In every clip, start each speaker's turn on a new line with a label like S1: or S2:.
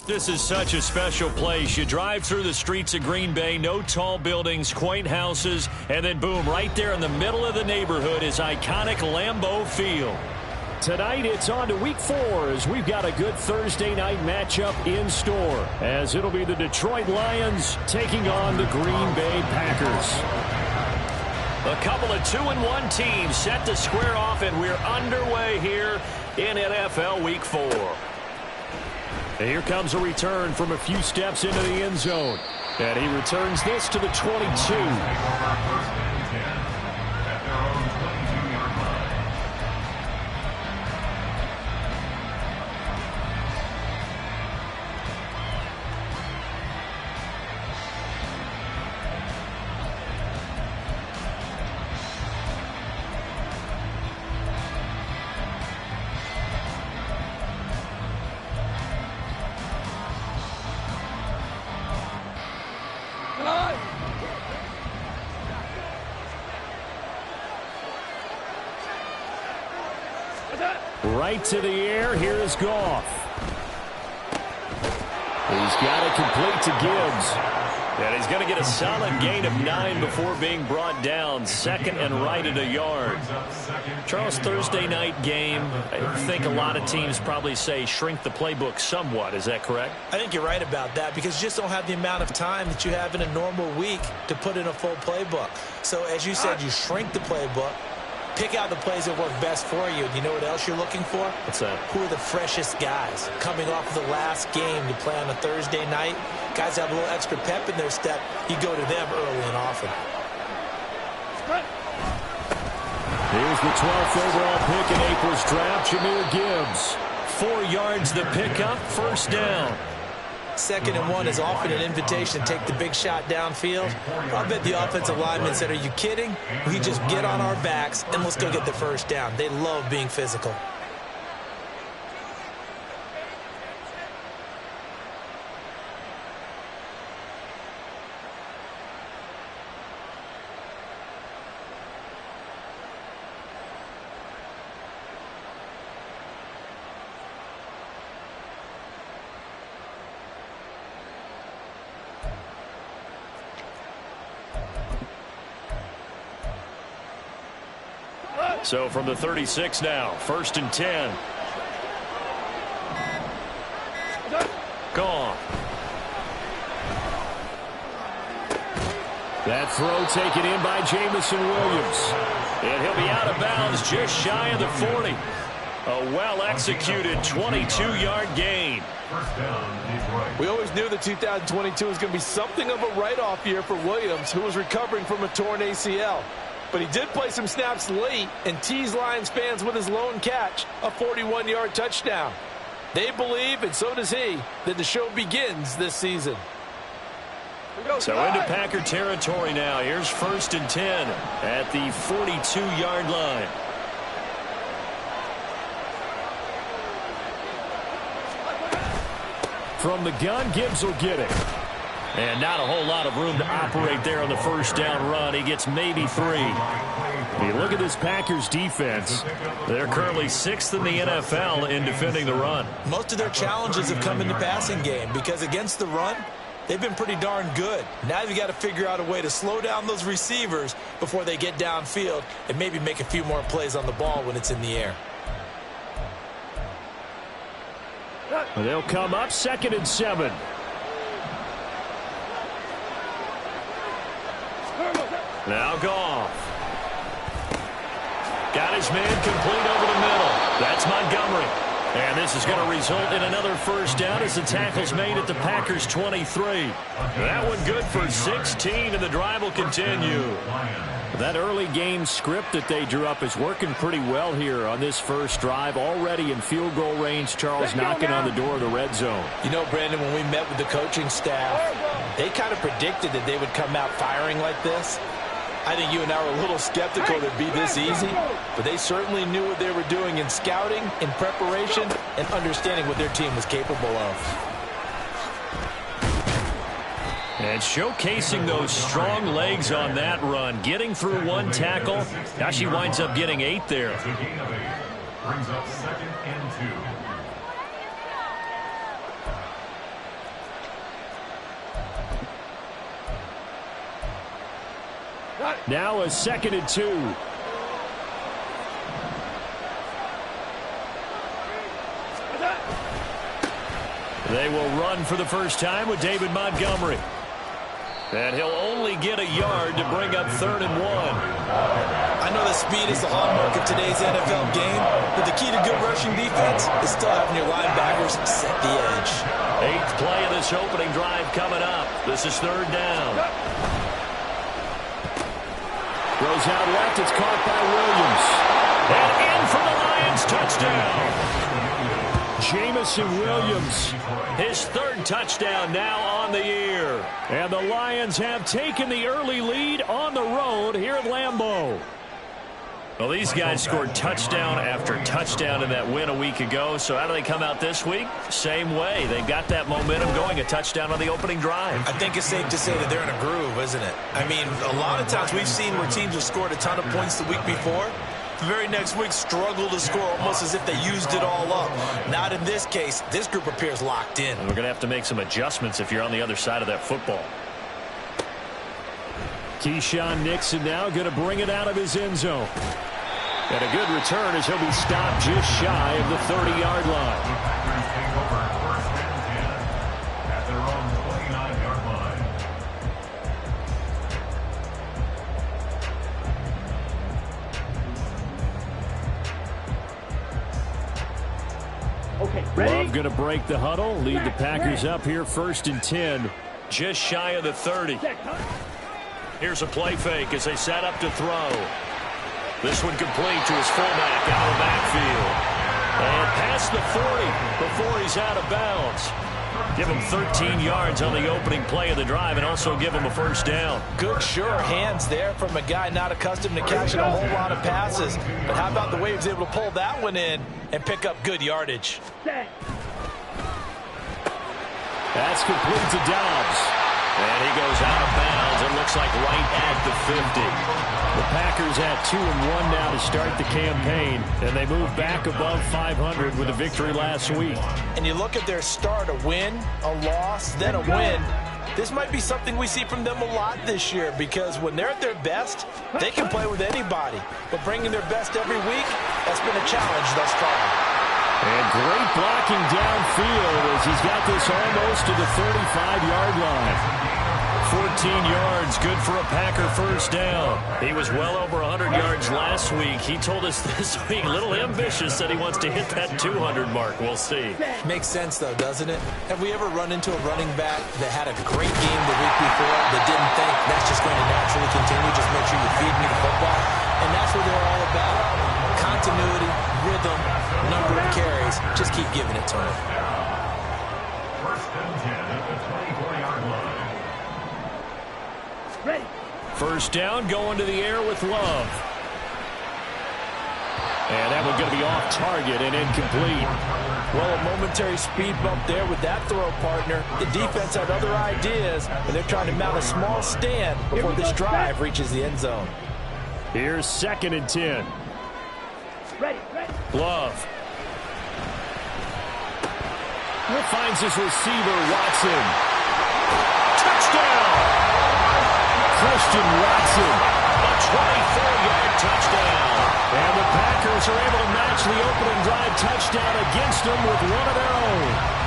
S1: This is such a special place. You drive through the streets of Green Bay, no tall buildings, quaint houses, and then boom, right there in the middle of the neighborhood is iconic Lambeau Field. Tonight it's on to Week 4 as we've got a good Thursday night matchup in store, as it'll be the Detroit Lions taking on the Green Bay Packers. A couple of 2-1 teams set to square off, and we're underway here in NFL Week 4. And here comes a return from a few steps into the end zone. And he returns this to the 22. Right to the air. Here is Goff. He's got it complete to Gibbs. And he's going to get a solid gain of 9 before being brought down. Second and right at a yard. Charles, Thursday night game, I think a lot of teams probably say shrink the playbook somewhat. Is that correct?
S2: I think you're right about that because you just don't have the amount of time that you have in a normal week to put in a full playbook. So as you said, you shrink the playbook. Pick out the plays that work best for you. You know what else you're looking for?
S1: What's that?
S2: Who are the freshest guys coming off of the last game to play on a Thursday night? Guys have a little extra pep in their step. You go to them early and often.
S1: Here's the 12th overall pick in April's draft, Jahmyr Gibbs. 4 yards the pickup, first down.
S2: 2nd and 1 is often an invitation to take the big shot downfield. I'll bet the offensive lineman said, are you kidding? We just get on our backs and let's go get the first down. They love being physical.
S1: So from the 36 now, 1st and 10. Gone. That throw taken in by Jamison Williams. And he'll be out of bounds just shy of the 40. A well-executed 22-yard gain.
S3: We always knew that 2022 was going to be something of a write-off year for Williams, who was recovering from a torn ACL. But he did play some snaps late and teased Lions fans with his lone catch, a 41-yard touchdown. They believe, and so does he, that the show begins this season.
S1: So into Packer territory now. Here's 1st and 10 at the 42-yard line. From the gun, Gibbs will get it. And not a whole lot of room to operate there on the first down run. He gets maybe 3. You look at this Packers defense. They're currently 6th in the NFL in defending the run.
S2: Most of their challenges have come in the passing game because against the run, they've been pretty darn good. Now you've got to figure out a way to slow down those receivers before they get downfield and maybe make a few more plays on the ball when it's in the air.
S1: They'll come up 2nd and 7. Now Goff. Got his man complete over the middle. That's Montgomery. And this is going to result in another first down as the tackle's made at the Packers' 23. That one good for 16, and the drive will continue. That early game script that they drew up is working pretty well here on this first drive. Already in field goal range, Charles knocking on the door of the red zone.
S2: You know, Brandon, when we met with the coaching staff, they kind of predicted that they would come out firing like this. I think you and I were a little skeptical that it'd be this easy, but they certainly knew what they were doing in scouting, in preparation, and understanding what their team was capable of.
S1: And showcasing those strong legs on that run, getting through one tackle. Now she winds up getting 8 there.
S4: Brings up 2nd and 2.
S1: Now a 2nd and 2. They will run for the first time with David Montgomery. And he'll only get a yard to bring up 3rd and 1.
S2: I know that speed is the hallmark of today's NFL game, but the key to good rushing defense is still having your linebackers set the edge.
S1: 8th play of this opening drive coming up. This is 3rd down. Throws out left. It's caught by Williams. And in for the Lions. Touchdown. Jamison Williams, his 3rd touchdown now on the year. And the Lions have taken the early lead on the road here at Lambeau. Well, these guys scored touchdown after touchdown in that win a week ago. So how do they come out this week? Same way. They've got that momentum going, a touchdown on the opening drive.
S2: I think it's safe to say that they're in a groove, isn't it? I mean, a lot of times we've seen where teams have scored a ton of points the week before. The very next week struggle to score almost as if they used it all up. Not in this case. This group appears locked in.
S1: And we're going to have to make some adjustments if you're on the other side of that football. Keyshawn Nixon now going to bring it out of his end zone. And a good return as he'll be stopped just shy of the 30-yard line. Love going to break the huddle, lead the Packers up here 1st and 10. Just shy of the 30. Here's a play fake as they set up to throw. This one complete to his fullback out of the backfield. And past the 40 before he's out of bounds. Give him 13 yards on the opening play of the drive and also give him a 1st down.
S2: Good, sure hands there from a guy not accustomed to catching a whole lot of passes. But how about the way he was able to pull that one in and pick up good yardage?
S1: That's complete to Dobbs. And he goes out of bounds. It looks like right at the 50. The Packers at 2-1 now to start the campaign. And they move back above 500 with a victory last week.
S2: And you look at their start, a win, a loss, then a win. This might be something we see from them a lot this year because when they're at their best, they can play with anybody. But bringing their best every week, that's been a challenge thus far.
S1: And great blocking downfield as he's got this almost to the 35-yard line. 14 yards, good for a Packer 1st down. He was well over 100 yards last week. He told us this week, a little ambitious, that he wants to hit that 200 mark. We'll see.
S2: Makes sense, though, doesn't it? Have we ever run into a running back that had a great game the week before that didn't think that's just going to naturally continue? Just make sure you feed me the football. And that's what they're all about. Continuity, rhythm, number of carries. Just keep giving it to him.
S1: 1st down, going to the air with Love. And that one's going to be off target and incomplete.
S2: Well, a momentary speed bump there with that throw partner. The defense had other ideas, and they're trying to mount a small stand before this drive reaches the end zone.
S1: Here's 2nd and 10. Love. Finds his receiver, Watson. Touchdown! Christian Watson, a 24-yard touchdown. And the Packers are able to match the opening drive touchdown against them with one of their own.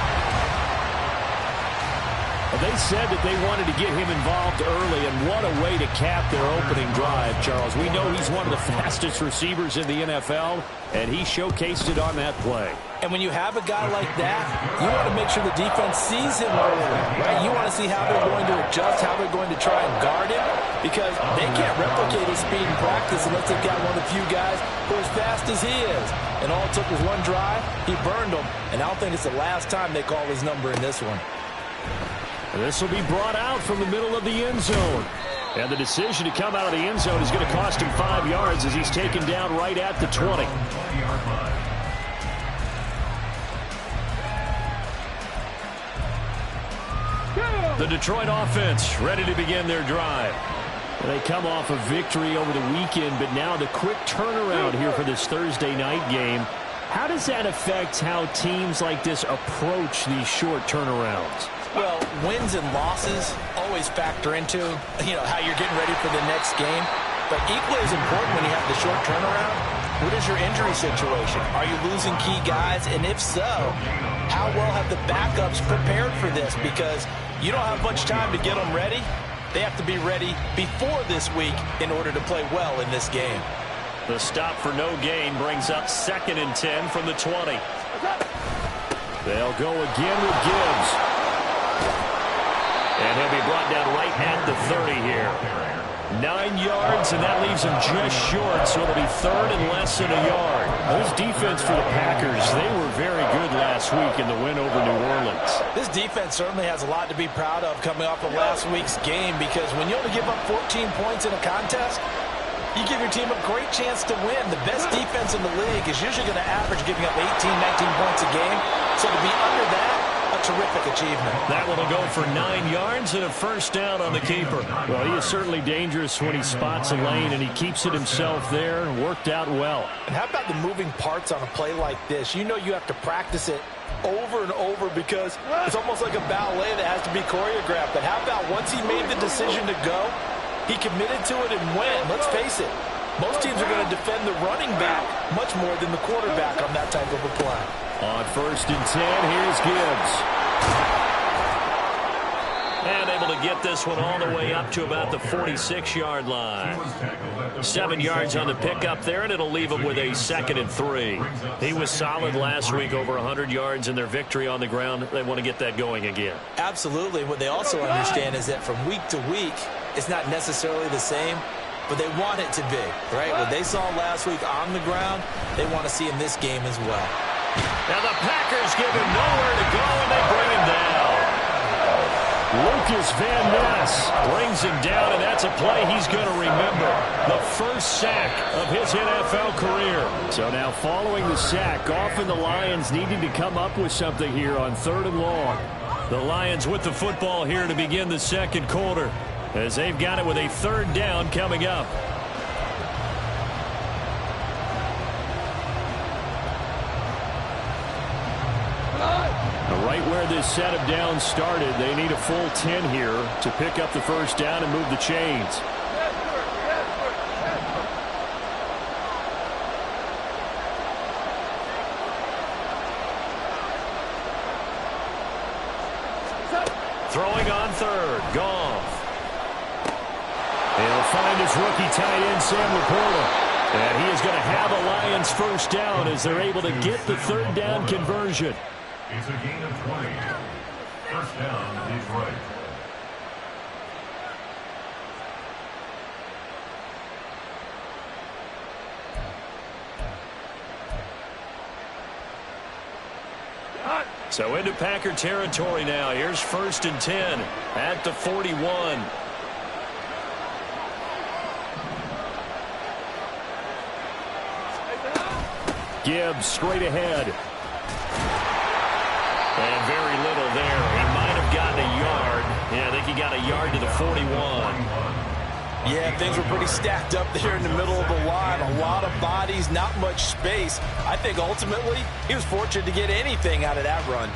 S1: They said that they wanted to get him involved early, and what a way to cap their opening drive, Charles. We know he's one of the fastest receivers in the NFL, and he showcased it on that play.
S2: And when you have a guy like that, you want to make sure the defense sees him early, right? You want to see how they're going to adjust, how they're going to try and guard him, because they can't replicate his speed in practice unless they've got one of the few guys who are as fast as he is. And all it took was one drive, he burned them, and I don't think it's the last time they call his number in this one.
S1: And this will be brought out from the middle of the end zone. And the decision to come out of the end zone is going to cost him 5 yards as he's taken down right at the 20. The Detroit offense ready to begin their drive. They come off a victory over the weekend, but now the quick turnaround here for this Thursday night game. How does that affect how teams like this approach these short turnarounds?
S2: Well, wins and losses always factor into, how you're getting ready for the next game. But equally as important when you have the short turnaround, what is your injury situation? Are you losing key guys? And if so, how well have the backups prepared for this? Because you don't have much time to get them ready. They have to be ready before this week in order to play well in this game.
S1: The stop for no gain brings up 2nd and 10 from the 20. They'll go again with Gibbs. And he'll be brought down right at the 30 here. 9 yards, and that leaves him just short, so it'll be 3rd and less than a yard. This defense for the Packers, they were very good last week in the win over New Orleans.
S2: This defense certainly has a lot to be proud of coming off of last week's game, because when you only give up 14 points in a contest, you give your team a great chance to win. The best defense in the league is usually going to average giving up 18, 19 points a game. So to be under that, a terrific achievement.
S1: That one will go for 9 yards and a first down on the keeper. Well, he is certainly dangerous when he spots a lane, and he keeps it himself there and worked out well.
S2: And how about the moving parts on a play like this? You know you have to practice it over and over because it's almost like a ballet that has to be choreographed. But how about once he made the decision to go, he committed to it and went. Let's face it, most teams are going to defend the running back much more than the quarterback on that type of a play.
S1: On 1st and 10, here's Gibbs. And able to get this one all the way up to about the 46-yard line. 7 yards on the pickup there, and it'll leave him with a 2nd and 3. He was solid last week, over 100 yards in their victory on the ground. They want to get that going again.
S2: Absolutely. What they also understand is that from week to week, it's not necessarily the same, but they want it to be, right? What they saw last week on the ground, they want to see in this game as well.
S1: Now the Packers give him nowhere to go, and they bring him down. Lucas Van Ness brings him down, and that's a play he's going to remember. The first sack of his NFL career. So now following the sack, often the Lions needing to come up with something here on 3rd and long. The Lions with the football here to begin the second quarter, as they've got it with a 3rd down coming up. Right where this set of downs started, they need a full 10 here to pick up the first down and move the chains. Throwing on 3rd, Goff. He'll find his rookie tight end, Sam Laporta. And he is going to have a Lions first down as they're able to get the 3rd down conversion.
S4: It's a gain of 20. First down, Detroit.
S1: So into Packer territory now. Here's 1st and 10 at the 41. Gibbs straight ahead. And very little there. He might have gotten a yard. Yeah, I think he got a yard to the 41.
S2: Yeah, things were pretty stacked up there in the middle of the line. A lot of bodies, not much space. I think ultimately he was fortunate to get anything out of that run.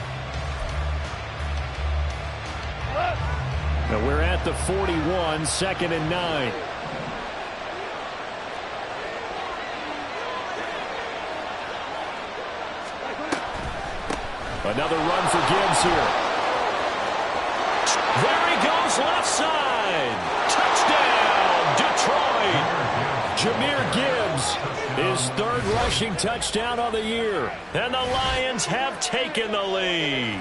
S1: Now we're at the 41, 2nd and 9. Another run for Gibbs here. There he goes, left side. Touchdown, Detroit. Jahmyr Gibbs, his 3rd rushing touchdown of the year. And the Lions have taken the lead.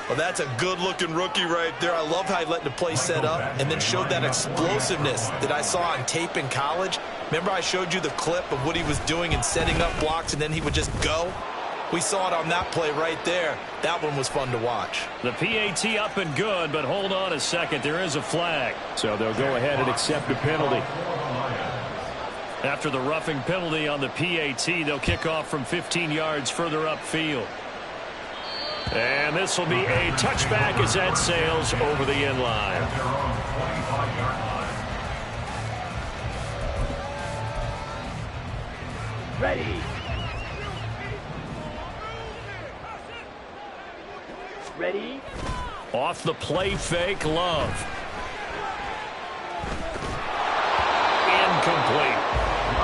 S3: Well, that's a good-looking rookie right there. I love how he let the play set up and then showed that explosiveness that I saw on tape in college. Remember I showed you the clip of what he was doing and setting up blocks, and then he would just go? We saw it on that play right there. That one was fun to watch.
S1: The PAT up and good, but hold on a second. There is a flag. So they'll go ahead and accept the penalty. After the roughing penalty on the PAT, they'll kick off from 15 yards further upfield. And this will be a touchback as that sails over the end line.
S5: Ready. Ready.
S1: Off the play fake, Love. Incomplete.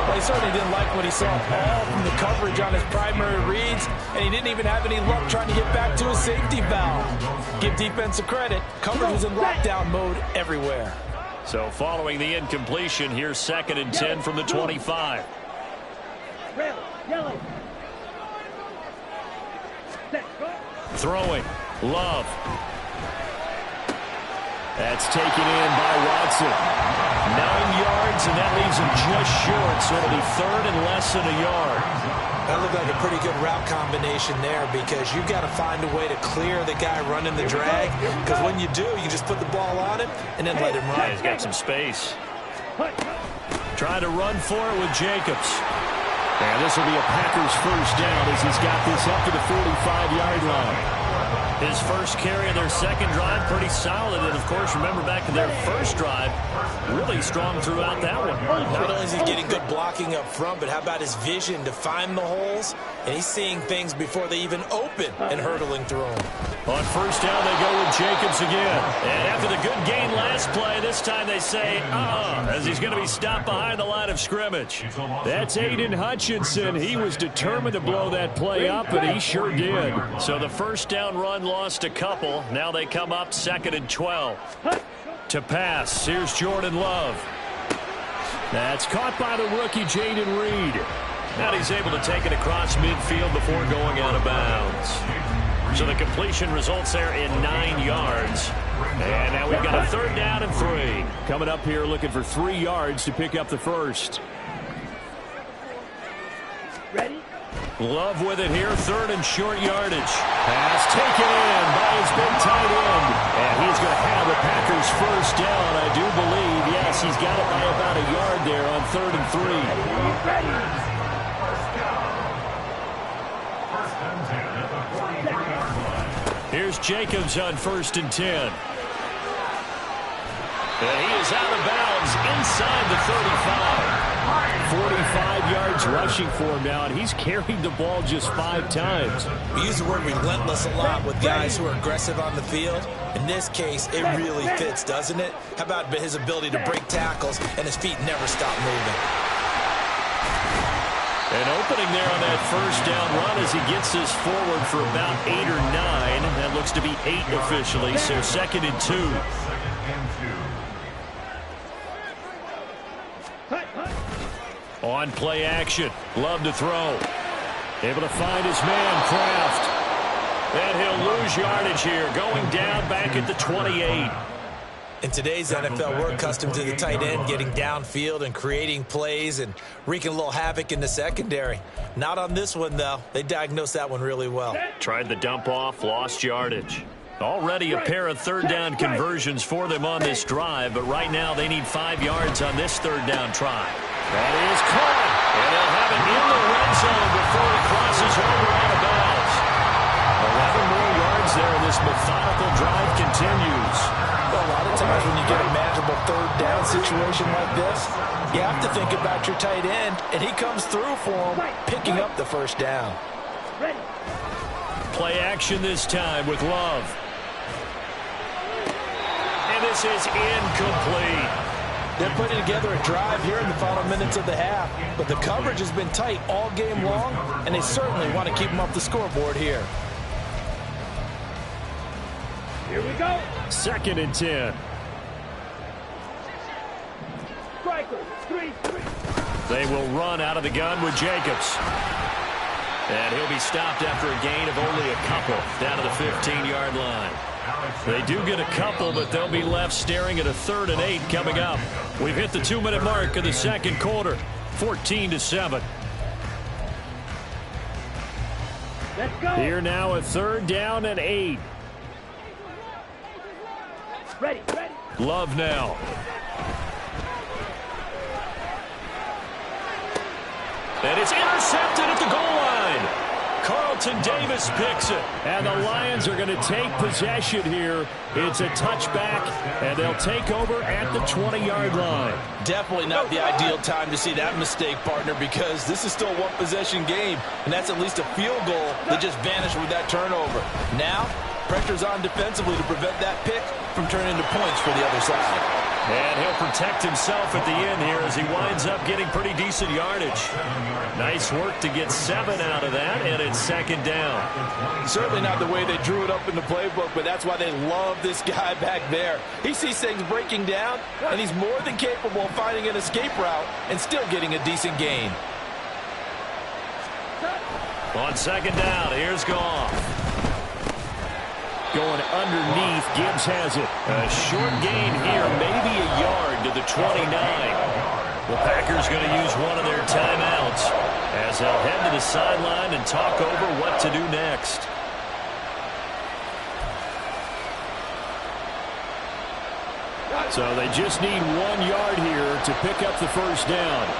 S2: Well, he certainly didn't like what he saw all from the coverage on his primary reads, and he didn't even have any luck trying to get back to his safety valve. Give defense a credit. Coverage was in lockdown mode everywhere.
S1: So following the incompletion, here's 2nd and 10 from the 25. Throwing. Love. That's taken in by Watson. 9 yards, and that leaves him just short, so it'll be 3rd and less than a yard.
S2: That looked like a pretty good route combination there because you've got to find a way to clear the guy running the drag, because when you do, you just put the ball on him and then let him run.
S1: Yeah, he's got some space. Trying to run for it with Jacobs. And this will be a Packers first down as he's got this up to the 45-yard line. His first carry of their second drive, pretty solid. And, of course, remember back to their first drive, really strong throughout that one.
S2: Not only is he getting good blocking up front, but how about his vision to find the holes? And he's seeing things before they even open and hurdling through them.
S1: On first down, they go with Jacobs again. And after the good gain last play, this time they say, as he's going to be stopped behind the line of scrimmage. That's Aiden Hutchinson. He was determined to blow that play up, and he sure did. So the first down run lost a couple. Now they come up 2nd and 12. To pass, here's Jordan Love. That's caught by the rookie, Jaden Reed. Now he's able to take it across midfield before going out of bounds. So the completion results there in 9 yards. And now we've got a 3rd down and 3. Coming up here looking for 3 yards to pick up the first.
S5: Ready?
S1: Love with it here, 3rd and short yardage. Pass taken in by his big tight end. And he's going to have the Packers first down, I do believe. Yes, he's got it by about a yard there on 3rd and 3.
S5: Ready?
S1: Here's Jacobs on 1st and 10. And he is out of bounds inside the 35. 45 yards rushing for him now, and he's carried the ball just 5 times.
S2: We use the word relentless a lot with guys who are aggressive on the field. In this case, it really fits, doesn't it? How about his ability to break tackles and his feet never stop moving?
S1: An opening there on that first down run as he gets this forward for about 8 or 9. That looks to be 8 officially, so 2nd and 2. On play action. Love to throw. Able to find his man, Kraft. And he'll lose yardage here, going down back at the 28.
S2: In today's NFL, we're accustomed to the tight end getting downfield and creating plays and wreaking a little havoc in the secondary. Not on this one, though. They diagnosed that one really well.
S1: Tried the dump off, lost yardage. Already a pair of 3rd down conversions for them on this drive, but right now they need 5 yards on this 3rd down try. That is caught, and they'll have it in the red zone before it crosses over out of bounds. 11 more yards there, and this methodical drive continues.
S2: Well, a lot of times when you get a manageable 3rd down situation like this, you have to think about your tight end, and he comes through for him, picking up the 1st down.
S5: Ready?
S1: Play action this time with Love. And this is incomplete.
S2: They're putting together a drive here in the final minutes of the half, but the coverage has been tight all game long, and they certainly want to keep them off the scoreboard here.
S5: Here we go.
S1: 2nd and 10.
S5: Striker, 3-3.
S1: They will run out of the gun with Jacobs. And he'll be stopped after a gain of only a couple down to the 15-yard line. They do get a couple, but they'll be left staring at a 3rd and 8 coming up. We've hit the 2-minute mark of the second quarter, 14-7.
S5: Let's go.
S1: Here now a 3rd down and 8.
S5: Ready.
S1: Love now. And it's intercepted at the goal line. Carlton Davis picks it. And the Lions are going to take possession here. It's a touchback, and they'll take over at the 20-yard line.
S2: Definitely not the ideal time to see that mistake, partner, because this is still a one-possession game, and that's at least a field goal that just vanished with that turnover. Now, Pressure's on defensively to prevent that pick from turning into points for the other side.
S1: And he'll protect himself at the end here as he winds up getting pretty decent yardage. Nice work to get 7 out of that, and it's second down.
S2: Certainly not the way they drew it up in the playbook, but that's why they love this guy back there. He sees things breaking down, and he's more than capable of finding an escape route and still getting a decent gain.
S1: On second down, here's Goff. Going underneath, Gibbs has it. A short gain here, maybe a yard to the 29. The Packers going to use one of their timeouts as they'll head to the sideline and talk over what to do next. So they just need 1 yard here to pick up the first down.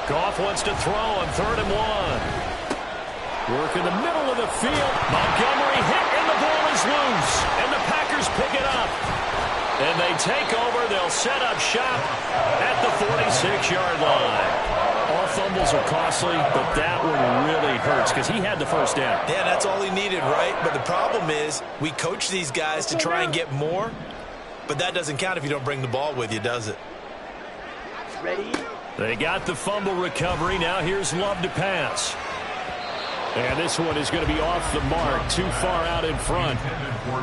S1: Goff wants to throw on 3rd and 1. Work in the middle of the field. Montgomery hit, and the ball is loose. And the Packers pick it up. And they take over. They'll set up shop at the 46-yard line. All fumbles are costly, but that one really hurts because he had the first down.
S2: Yeah, that's all he needed, right? But the problem is we coach these guys to try and get more, but that doesn't count if you don't bring the ball with you, does it?
S5: Ready?
S1: They got the fumble recovery. Now here's Love to pass. And this one is going to be off the mark, too far out in front.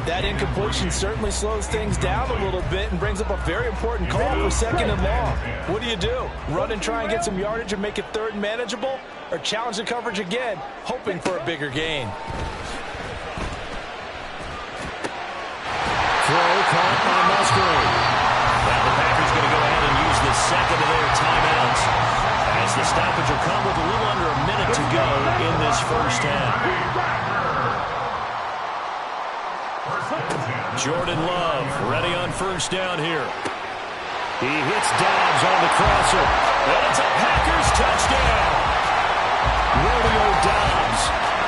S2: That incompletion certainly slows things down a little bit and brings up a very important call for 2nd and long. What do? Run and try and get some yardage and make it 3rd and manageable? Or challenge the coverage again, hoping for a bigger gain?
S1: Throw caught by Musgrave. Now the Packers going to go ahead and use the second of their timeouts as the stoppage will come with a little under a minute to go in this first half. Jordan Love ready on first down here. He hits Dobbs on the crosser. And it's a Packers touchdown. Romeo Dobbs,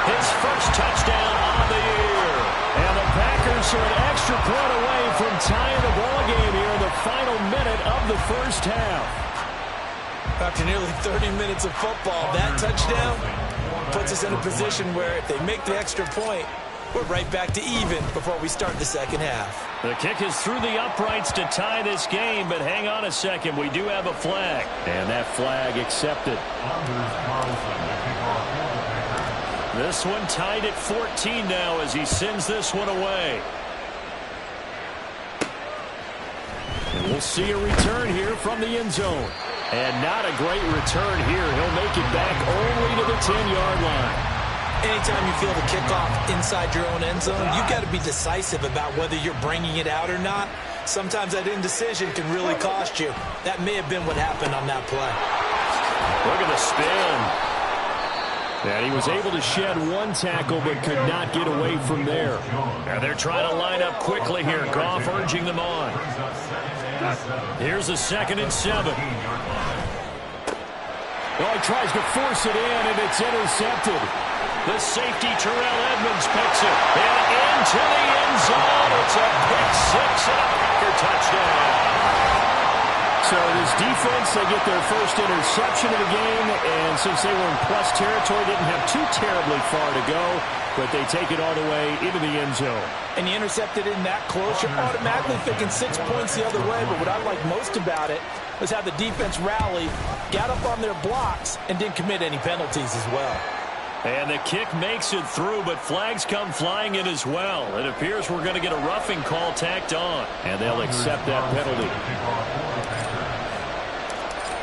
S1: his first touchdown on the year. And the Packers are an extra point away from tying the ball game here in the final minute of the first half.
S2: After nearly 30 minutes of football, that touchdown puts us in a position where if they make the extra point, we're right back to even before we start the second half.
S1: The kick is through the uprights to tie this game, but hang on a second. We do have a flag. And that flag accepted. This one tied at 14 now as he sends this one away. And we'll see a return here from the end zone. And not a great return here. He'll make it back only to the 10-yard line.
S2: Anytime you feel the kickoff inside your own end zone, you've got to be decisive about whether you're bringing it out or not. Sometimes that indecision can really cost you. That may have been what happened on that play.
S1: Look at the spin. And he was able to shed one tackle but could not get away from there. And they're trying to line up quickly here. Goff urging them on. Here's a 2nd and 7. Oh, he tries to force it in, and it's intercepted. The safety, Terrell Edmonds, picks it. And into the end zone. It's a pick 6 and a Packer touchdown. So this defense, they get their first interception of the game, and since they were in plus territory, didn't have too terribly far to go, but they take it all the way into the end zone.
S2: And you intercepted in that close, you're automatically thinking 6 points the other way, but what I like most about it was how the defense rallied, got up on their blocks, and didn't commit any penalties as well.
S1: And the kick makes it through, but flags come flying in as well. It appears we're going to get a roughing call tacked on, and they'll accept that penalty.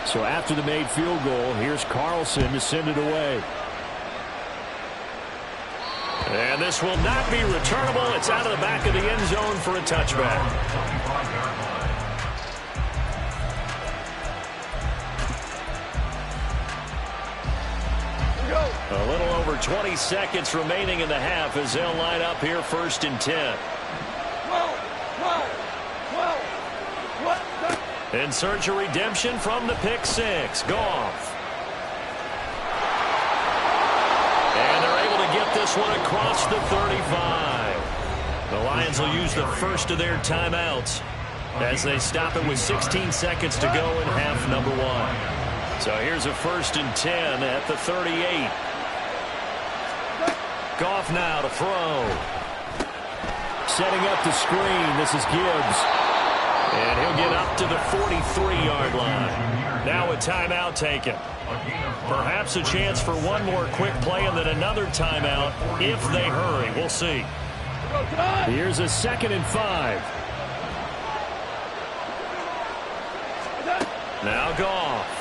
S1: So after the made field goal, here's Carlson to send it away. And this will not be returnable. It's out of the back of the end zone for a touchback. A little over 20 seconds remaining in the half as they'll line up here 1st and 10. In search of redemption from the pick 6. Goff. And they're able to get this one across the 35. The Lions will use the first of their timeouts. as they stop it with 16 seconds to go in half number one. So here's a 1st and 10 at the 38. Goff now to throw. Setting up the screen. This is Gibbs. And he'll get up to the 43-yard line. Now a timeout taken. Perhaps a chance for one more quick play and then another timeout if they hurry. We'll see. Here's a 2nd and 5. Now Goff.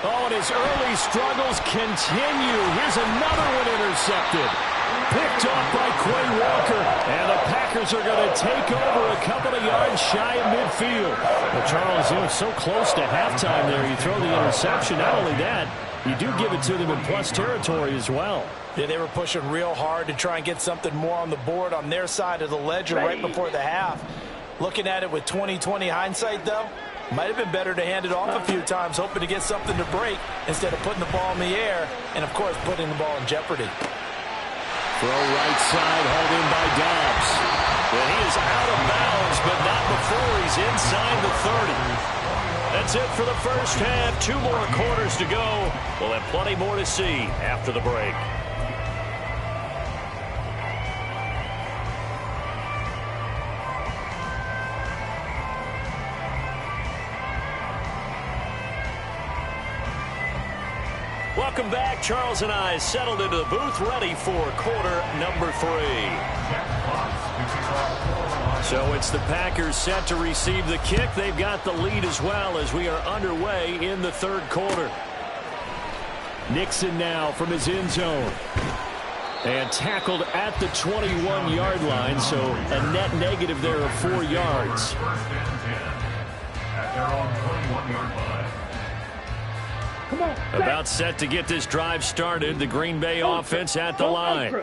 S1: Oh, and his early struggles continue. Here's another one intercepted. Picked off by Quay Walker. And the Packers are going to take over a couple of yards shy of midfield. Well, Charles, you know, so close to halftime there. You throw the interception. Not only that, you do give it to them in plus territory as well.
S2: Yeah, they were pushing real hard to try and get something more on the board on their side of the ledger right before the half. Looking at it with 20/20 hindsight, though, might have been better to hand it off a few times, hoping to get something to break instead of putting the ball in the air and, of course, putting the ball in jeopardy.
S1: Throw right side, hauled in by Dobbs. Well, he is out of bounds, but not before he's inside the 30. That's it for the first half. 2 more quarters to go. We'll have plenty more to see after the break. Welcome back. Charles and I settled into the booth, ready for quarter number 3. So it's the Packers set to receive the kick. They've got the lead as well as we are underway in the 3rd quarter. Nixon now from his end zone. And tackled at the 21-yard line, so a net negative there of 4 yards.
S4: At their own 21-yard line.
S1: About set to get this drive started. The Green Bay offense at the line.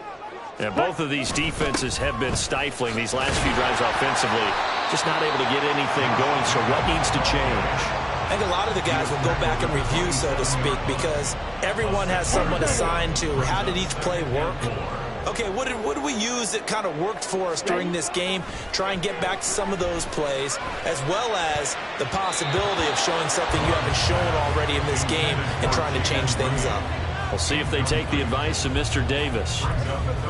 S1: And both of these defenses have been stifling these last few drives offensively. Just not able to get anything going. So what needs to change?
S2: I think a lot of the guys will go back and review, so to speak, because everyone has someone assigned to how did each play work. Okay, what did we use that kind of worked for us during this game? Try and get back to some of those plays, as well as the possibility of showing something you haven't shown already in this game and trying to change things up.
S1: We'll see if they take the advice of Mr. Davis.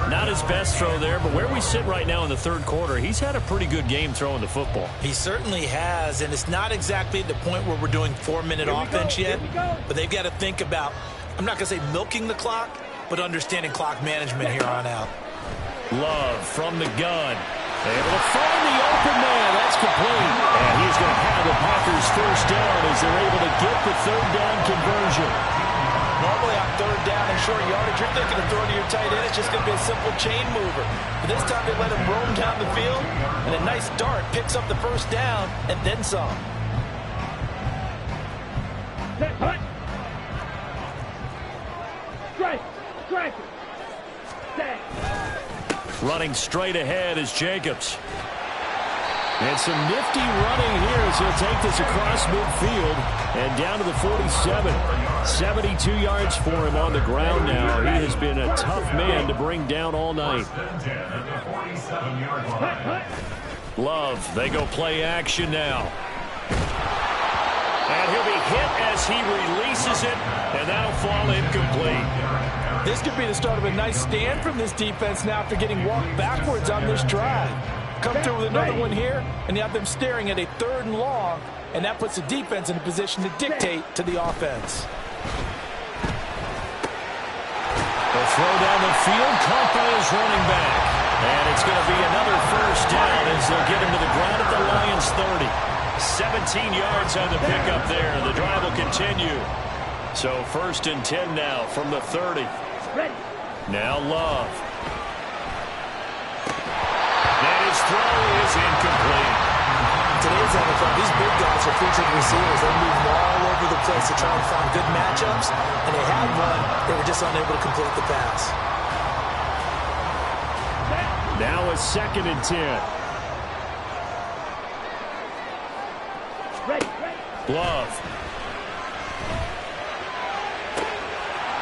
S1: Not his best throw there, but where we sit right now in the 3rd quarter, he's had a pretty good game throwing the football.
S2: He certainly has, and it's not exactly at the point where we're doing 4-minute offense yet, but they've got to think about, I'm not going to say milking the clock, but understanding clock management here on out.
S1: Love from the gun. Able to find the open man. That's complete. And he's going to have the Packers first down as they're able to get the 3rd down conversion.
S2: Normally on 3rd down and short yardage, you're thinking of throwing to your tight end. It's just going to be a simple chain mover. But this time they let him roam down the field, and a nice dart picks up the first down and then some.
S1: Running straight ahead is Jacobs. And some nifty running here as he'll take this across midfield and down to the 47. 72 yards for him on the ground now. He has been a tough man to bring down all night. Love, they go play action now. And he'll be hit as he releases it, and that'll fall incomplete.
S3: This could be the start of a nice stand from this defense now after getting walked backwards on this drive. Come through with another one here, and you have them staring at a 3rd and long, and that puts the defense in a position to dictate to the offense.
S1: They'll throw down the field. Compa is running back. And it's going to be another first down as they'll get him to the ground at the Lions' 30. 17 yards on the pickup there. The drive will continue. So 1st and 10 now from the 30. Now Love. And his throw is incomplete.
S2: Today's NFL, these big guys are featured receivers. They move all over the place to try and find good matchups, and they had one. They were just unable to complete the pass.
S1: Now a 2nd and 10. Love.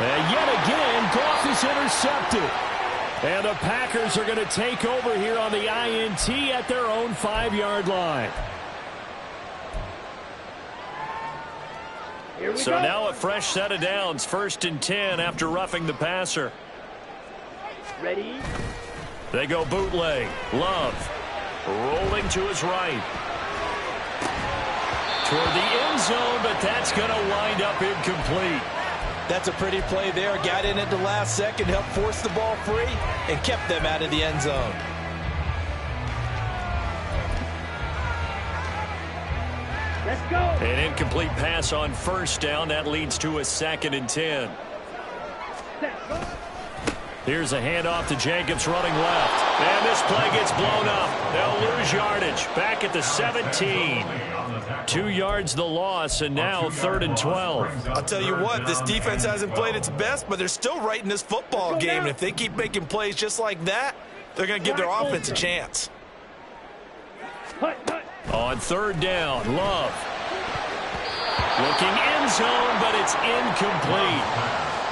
S1: And yet again, Goff is intercepted. And the Packers are going to take over here on the INT at their own 5-yard line. So now a fresh set of downs, 1st and 10 after roughing the passer.
S5: Ready?
S1: They go bootleg. Love rolling to his right. Toward the end zone, but that's going to wind up incomplete.
S2: That's a pretty play there. Got in at the last second, helped force the ball free, and kept them out of the end zone.
S5: Let's go.
S1: An incomplete pass on 1st down. That leads to a 2nd and 10. Here's a handoff to Jacobs running left. And this play gets blown up. They'll lose yardage. Back at the 17. 2 yards the loss, and now 3rd and 12.
S3: I'll tell you what, this defense hasn't played its best, but they're still right in this football game. And if they keep making plays just like that, they're going to give their offense a chance.
S1: On 3rd down, Love. Looking end zone, but it's incomplete.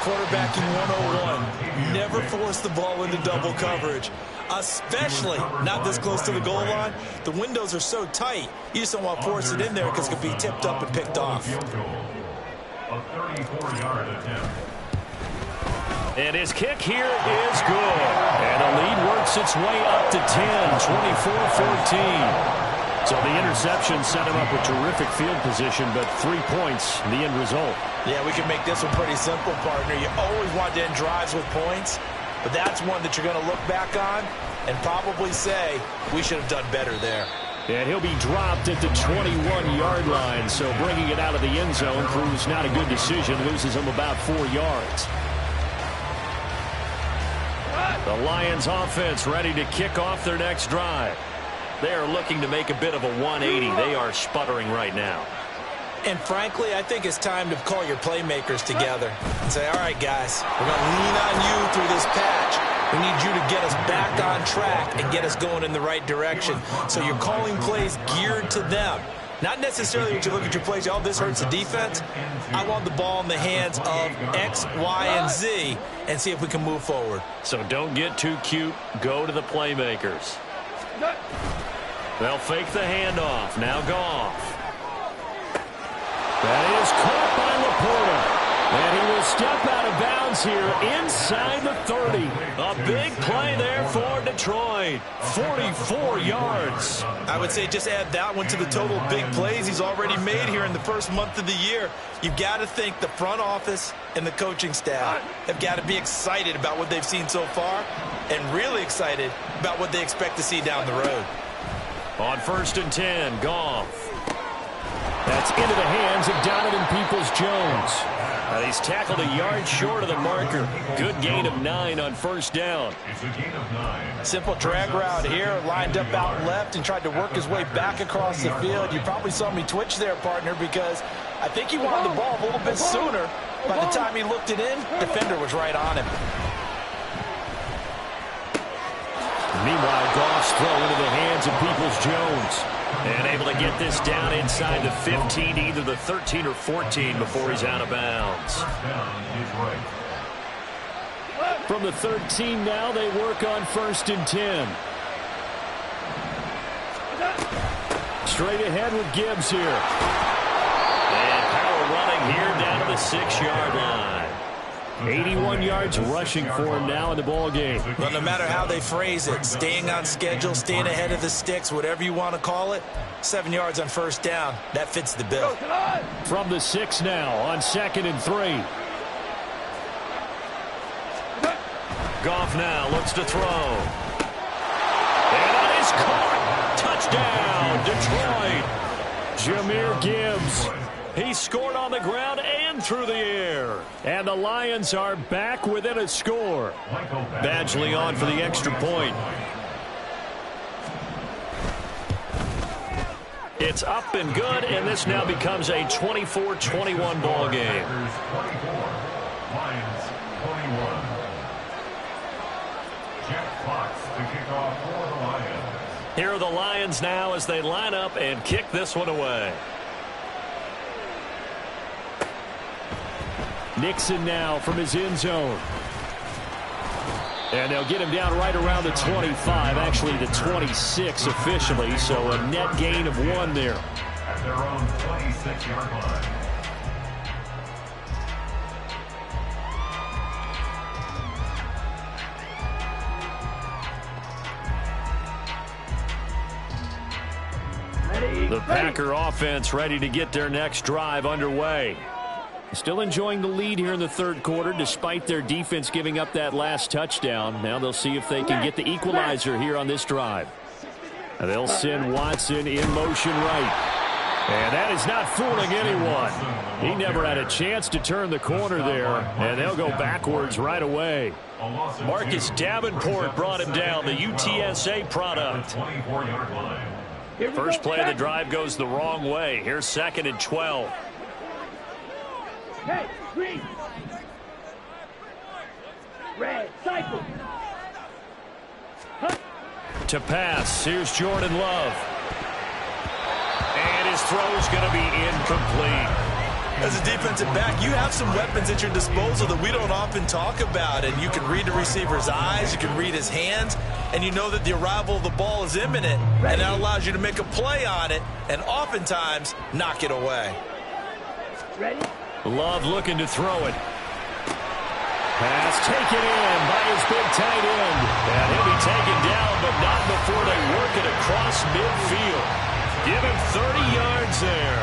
S2: Quarterbacking 101. Never force the ball into double coverage, especially not this close to the goal line. The windows are so tight, you just don't want to force it in there because it could be tipped up and picked off.
S4: A 34-yard attempt.
S1: And his kick here is good. And the lead works its way up to 10, 24-14. So the interception set him up with terrific field position, but 3 points, the end result.
S2: Yeah, we can make this one pretty simple, partner. You always want to end drives with points, but that's one that you're going to look back on and probably say, we should have done better there.
S1: And he'll be dropped at the 21-yard line, so bringing it out of the end zone proves not a good decision, loses him about 4 yards. The Lions offense ready to kick off their next drive. They are looking to make a bit of a 180. They are sputtering right now.
S2: And frankly, I think it's time to call your playmakers together and say, all right, guys, we're going to lean on you through this patch. We need you to get us back on track and get us going in the right direction. So you're calling plays geared to them. Not necessarily when you look at your plays, oh, this hurts the defense. I want the ball in the hands of X, Y, and Z and see if we can move forward.
S1: So don't get too cute. Go to the playmakers. They'll fake the handoff. Now Goff. That is caught by Laporta. And he will step out of bounds here inside the 30. A big play there for Detroit. 44 yards.
S3: I would say just add that one to the total big plays he's already made here in the first month of the year. You've got to think the front office and the coaching staff have got to be excited about what they've seen so far and really excited about what they expect to see down the road.
S1: On 1st and 10, Goff. That's into the hands of Donovan Peoples-Jones. He's tackled a yard short of the marker. Good gain of 9 on 1st down.
S4: It's a gain of 9.
S2: Simple drag route here, lined up out left and tried to work his way back across the field. You probably saw me twitch there, partner, because I think he wanted the ball a little bit sooner. By the time he looked it in, defender was right on him.
S1: Meanwhile, Goff's throw into the hands of Peoples-Jones. And able to get this down inside the 15, either the 13 or 14 before he's out of bounds. From the 13 now, they work on 1st and 10. Straight ahead with Gibbs here. And power running here down to the 6-yard line. 81 yards rushing for him now in the ball game.
S2: Well, no matter how they phrase it, staying on schedule, staying ahead of the sticks, whatever you want to call it, 7 yards on 1st down, that fits the bill.
S1: From the 6 now on 2nd and 3. Goff now looks to throw. And that is caught. Touchdown, Detroit. Jahmyr Gibbs. He scored on the ground and through the air. And the Lions are back within a score. Badgley on for the extra point. It's up and good, and this now becomes a 24-21 ball game.
S4: 24, Lions 21. Jeff Fox to kick off for the Lions.
S1: Here are the Lions now as they line up and kick this one away. Nixon now from his end zone. And they'll get him down right around the 25, actually the 26 officially, so a net gain of 1 there.
S4: At their own 26-yard line.
S1: The Packer offense ready to get their next drive underway. Still enjoying the lead here in the third quarter despite their defense giving up that last touchdown. Now they'll see if they can get the equalizer here on this drive. And they'll send Watson in motion right. And that is not fooling anyone. He never had a chance to turn the corner there, and they'll go backwards right away. Marcus Davenport brought him down, the UTSA product.
S4: 24-yard line.
S1: First play of the drive goes the wrong way. Here's 2nd and 12.
S5: Hey, green. Red, cycle.
S1: To pass, here's Jordan Love. And his throw's going to be incomplete.
S2: As a defensive back, you have some weapons at your disposal that we don't often talk about. And you can read the receiver's eyes, you can read his hands, and you know that the arrival of the ball is imminent. And that allows you to make a play on it and oftentimes knock it away.
S5: Ready?
S1: Love looking to throw it. Pass taken in by his big tight end. And he'll be taken down, but not before they work it across midfield. Give him 30 yards there.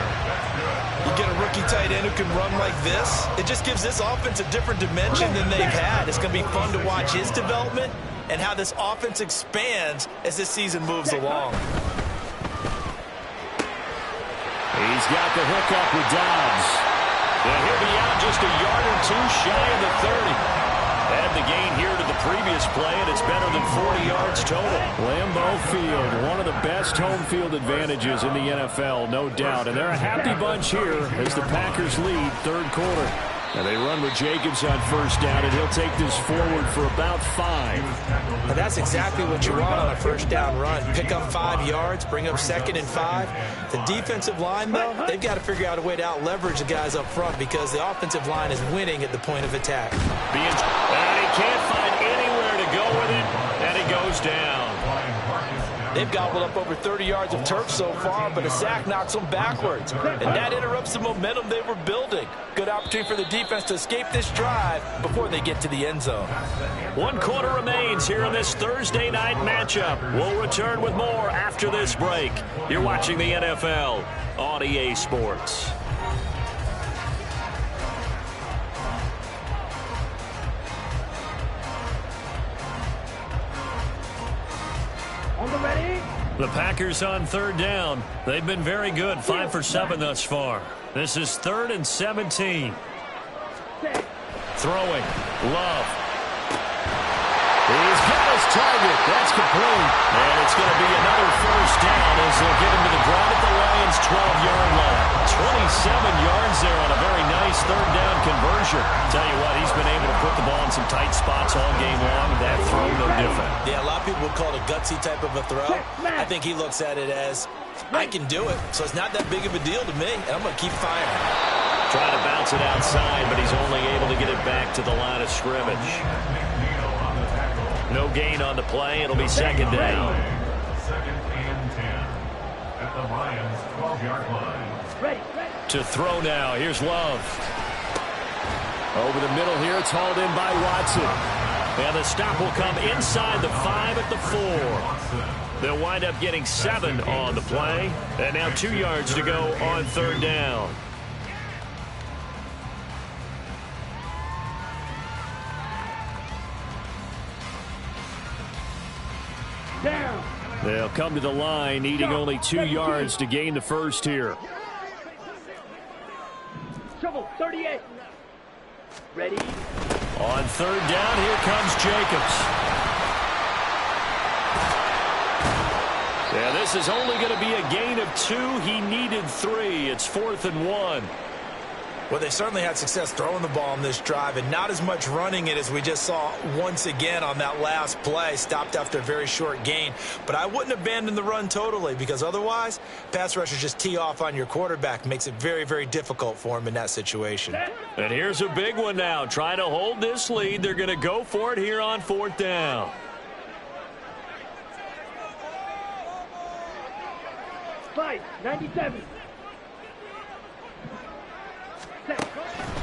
S2: You get a rookie tight end who can run like this, it just gives this offense a different dimension than they've had. It's going to be fun to watch his development and how this offense expands as this season moves along.
S1: He's got the hookup with Dobbs. And he'll be out just a yard or two shy of the 30. Add the gain here to the previous play, and it's better than 40 yards total. Lambeau Field, one of the best home field advantages in the NFL, no doubt. And they're a happy bunch here as the Packers lead third quarter. And they run with Jacobs on first down, and he'll take this forward for about 5.
S2: And that's exactly what you want on a first down run. Pick up 5 yards, bring up 2nd and 5. The defensive line, though, they've got to figure out a way to out-leverage the guys up front because the offensive line is winning at the point of attack.
S1: And he can't find anywhere to go with it, and he goes down.
S2: They've gobbled up over 30 yards of turf so far, but a sack knocks them backwards. And that interrupts the momentum they were building. Good opportunity for the defense to escape this drive before they get to the end zone.
S1: 1 quarter remains here in this Thursday night matchup. We'll return with more after this break. You're watching the NFL on EA Sports. The Packers on third down. They've been very good, 5 for 7 thus far. This is 3rd and 17. Throwing. Love. He's got his target. That's complete. And it's going to be another first down as they'll get him to the ground at the Lions' 12-yard line. 27 yards there on a very nice third down conversion. Tell you what, he's been able to put the ball in some tight spots all game long. That throw no different.
S2: Yeah, a lot of people would call it a gutsy type of a throw. I think he looks at it as, I can do it, so it's not that big of a deal to me, and I'm going to keep firing.
S1: Trying to bounce it outside, but he's only able to get it back to the line of scrimmage. No gain on the play. It'll be 2nd down.
S4: 2nd and 10 at the Lions' 12-yard line.
S1: To throw now. Here's Love. Over the middle here. It's hauled in by Watson. And the stop will come inside the 5 at the 4. They'll wind up getting 7 on the play. And now 2 yards to go on third down.
S5: Down.
S1: They'll come to the line, needing only 2 yards to gain the first here.
S5: Trouble, 38. Ready?
S1: On third down, here comes Jacobs. Yeah, this is only going to be a gain of 2. He needed 3. It's 4th and 1.
S2: Well, they certainly had success throwing the ball on this drive and not as much running it as we just saw once again on that last play. Stopped after a very short gain. But I wouldn't abandon the run totally because otherwise, pass rushers just tee off on your quarterback. Makes it very, very difficult for him in that situation.
S1: And here's a big one now. Trying to hold this lead. They're going to go for it here on 4th down.
S5: Fight, 97.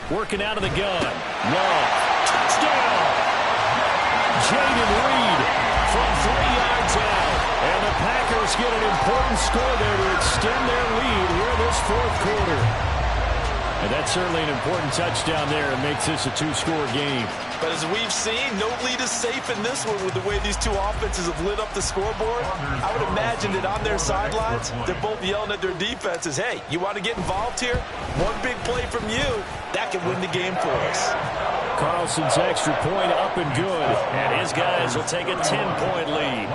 S1: Working out of the gun. Long. Touchdown! Jaden Reed from 3 yards out. And the Packers get an important score there to extend their lead here this 4th quarter. And that's certainly an important touchdown there. It makes this a 2-score game.
S2: But as we've seen, no lead is safe in this one with the way these two offenses have lit up the scoreboard. I would imagine that on their sidelines, they're both yelling at their defenses, hey, you want to get involved here? One big play from you, that can win the game for us.
S1: Carlson's extra point up and good. And his guys will take a 10-point lead.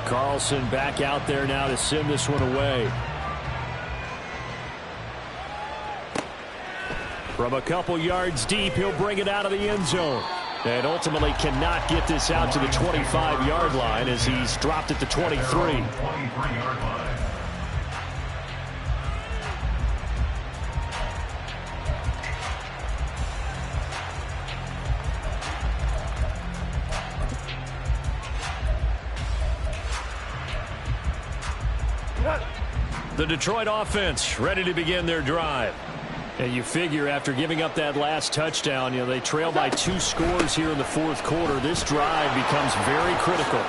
S1: Carlson back out there now to send this one away. From a couple yards deep, he'll bring it out of the end zone. And ultimately cannot get this out to the 25-yard line as he's dropped at the 23. The Detroit offense ready to begin their drive. And you figure after giving up that last touchdown, they trail by 2 scores here in the 4th quarter. This drive becomes very critical.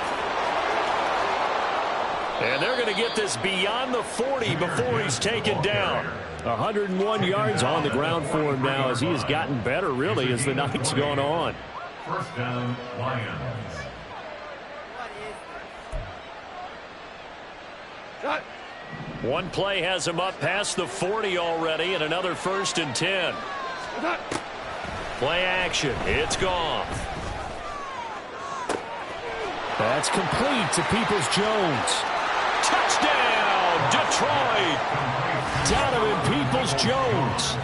S1: And they're going to get this beyond the 40 before he's taken down. 101 yards on the ground for him now as he has gotten better, really, as the night's gone on.
S4: 1st down, Lions.
S1: One play has him up past the 40 already, and another 1st and 10. Play action. It's gone. That's complete to Peoples-Jones. Touchdown, Detroit. Donovan Peoples-Jones.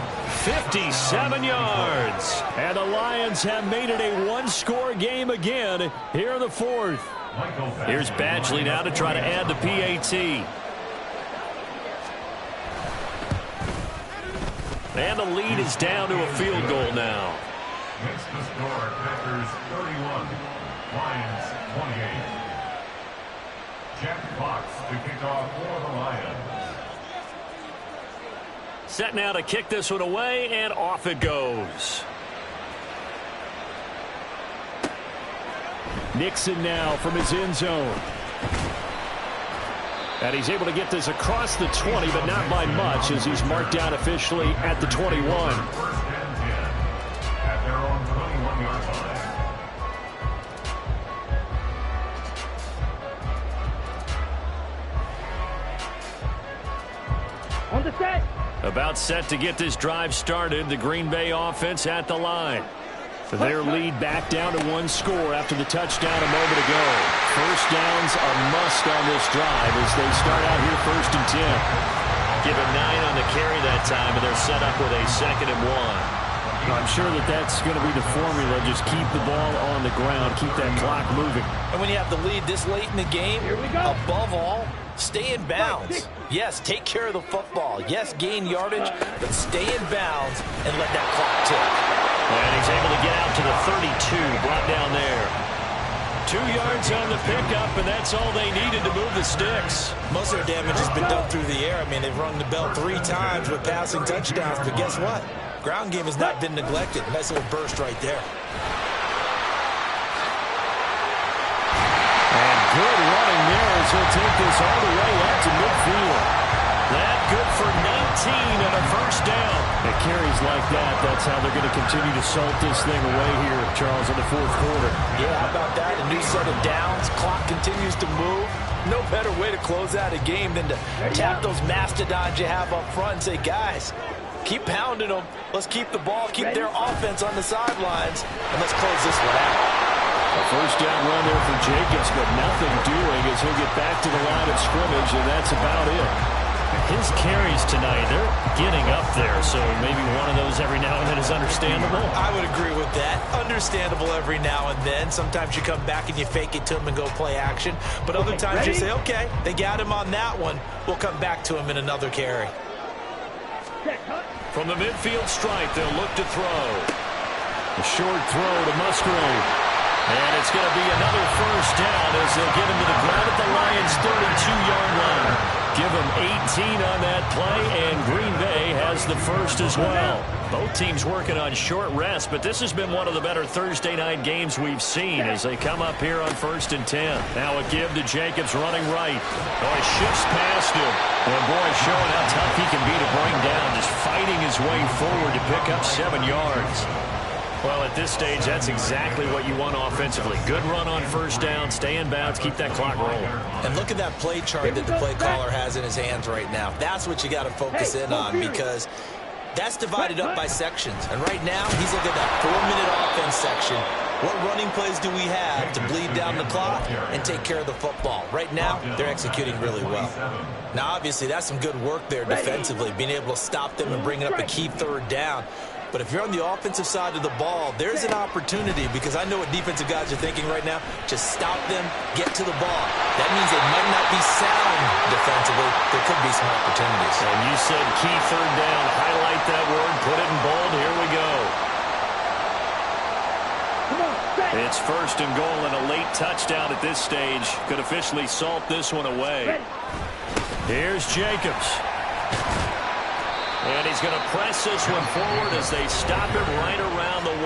S1: 57 yards. And the Lions have made it a 1-score game again here in the 4th. Here's Badgley now to try to add the PAT. And the lead is down to a field goal now.
S4: Makes the score Packers 31, Lions 28. Jack Fox to kick off for the Lions.
S1: Set now to kick this one away, and off it goes. Nixon now from his end zone. And he's able to get this across the 20, but not by much as he's marked down officially at the 21.
S4: 1st and 10 at their own 21-yard line.
S5: On the set.
S1: About set to get this drive started. The Green Bay offense at the line. Their lead back down to 1 score after the touchdown a moment ago. 1st downs a must on this drive as they start out here 1st and 10. Given 9 on the carry that time, and they're set up with a 2nd and 1. I'm sure that's going to be the formula. Just keep the ball on the ground, keep that clock moving.
S2: And when you have the lead this late in the game, above all, stay in bounds. Yes, take care of the football. Yes, gain yardage, but stay in bounds and let that clock tick.
S1: And he's able to get out to the 32, brought down there. 2 yards on the pickup, and that's all they needed to move the sticks.
S2: Most of their damage has been done through the air. I mean, they've rung the bell 3 times with passing touchdowns, but guess what? Ground game has not been neglected. Nice little burst right there.
S1: And good running there as he'll take this all the way up to midfield. That good for 19 and a 1st down. It carries like that. That's how they're going to continue to salt this thing away here, Charles, in the 4th quarter.
S2: Yeah, how about that? A new set of downs. Clock continues to move. No better way to close out a game than to tap those mastodons you have up front and say, guys, keep pounding them. Let's keep the ball, keep their offense on the sidelines, and let's close this one out.
S1: A 1st down run there for Jacobs, but nothing doing as he'll get back to the line of scrimmage, and that's about it. His carries tonight, they're getting up there, so maybe one of those every now and then is understandable.
S2: I would agree with that. Understandable every now and then. Sometimes you come back and you fake it to him and go play action. But other times you say, okay, they got him on that one. We'll come back to him in another carry.
S1: From the midfield stripe, they'll look to throw. A short throw to Musgrave. And it's going to be another first down as they'll get him to the ground at the Lions' 32-yard line. Give him 18 on that play, and Green Bay has the first as well. Both teams working on short rest, but this has been one of the better Thursday night games we've seen as they come up here on 1st and 10. Now a give to Jacobs running right. Boy, shifts past him. And boy, showing how tough he can be to bring down, just fighting his way forward to pick up 7 yards. Well, at this stage, that's exactly what you want offensively. Good run on first down, stay in bounds, keep that clock rolling.
S2: And look at that play chart that the play caller has in his hands right now. That's what you got to focus in on because that's divided up by sections. And right now, he's looking at that 4-minute offense section. What running plays do we have to bleed down the clock and take care of the football? Right now, they're executing really well. Now, obviously, that's some good work there defensively, being able to stop them and bringing up a key third down. But if you're on the offensive side of the ball, there's an opportunity because I know what defensive guys are thinking right now. Just stop them, get to the ball. That means they might not be sound defensively. There could be some opportunities.
S1: And you said key third down. Highlight that word, put it in bold. Here we go. It's 1st and goal and a late touchdown at this stage. Could officially salt this one away. Here's Jacobs. And he's going to press this one forward as they stop him right around the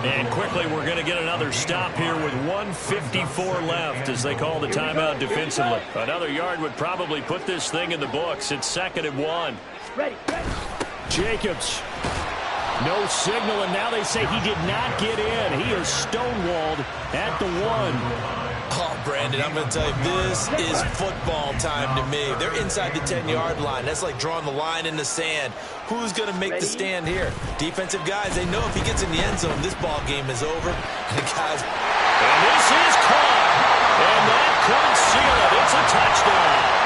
S1: 1. And quickly we're going to get another stop here with 1:54 left as they call the timeout defensively. Another yard would probably put this thing in the books. It's 2nd and 1. Jacobs. No signal, and now they say he did not get in. He is stonewalled at the 1.
S2: Oh, Brandon, I'm going to tell you, this is football time to me. They're inside the 10-yard line. That's like drawing the line in the sand. Who's going to make the stand here? Defensive guys, they know if he gets in the end zone, this ball game is over. And guys,
S1: and this is caught. And that could seal it. It's a touchdown.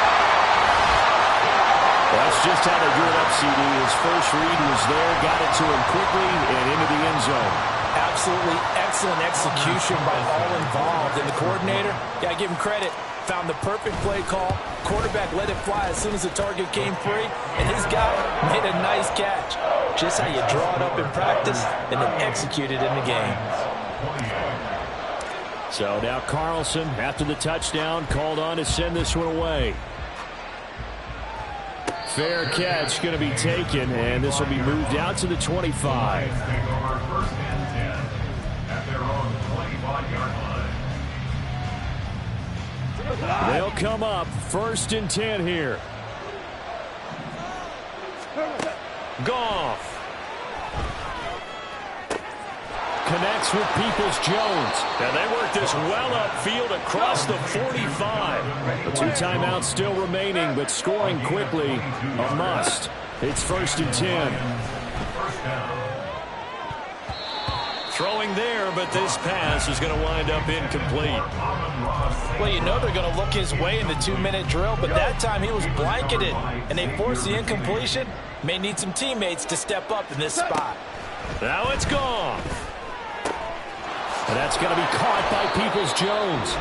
S1: That's just how they drew it up, CD. His first read was there, got it to him quickly, and into the end zone.
S2: Absolutely excellent execution by all involved. And the coordinator, yeah, give him credit, found the perfect play call. Quarterback let it fly as soon as the target came free, and his guy made a nice catch. Just how you draw it up in practice and then execute it in the game.
S1: So now Carlson, after the touchdown, called on to send this one away. Fair catch going to be taken, and this will be moved out to the 25. They'll come up 1st and 10 here. Goff connects with Peoples-Jones. And they work this well upfield across the 45. The 2 timeouts still remaining, but scoring quickly a must. It's 1st and 10. Throwing there, but this pass is going to wind up incomplete.
S2: Well, you know they're going to look his way in the 2-minute drill, but that time he was blanketed, and they forced the incompletion. May need some teammates to step up in this spot.
S1: Now it's gone. And that's going to be caught by Peoples-Jones.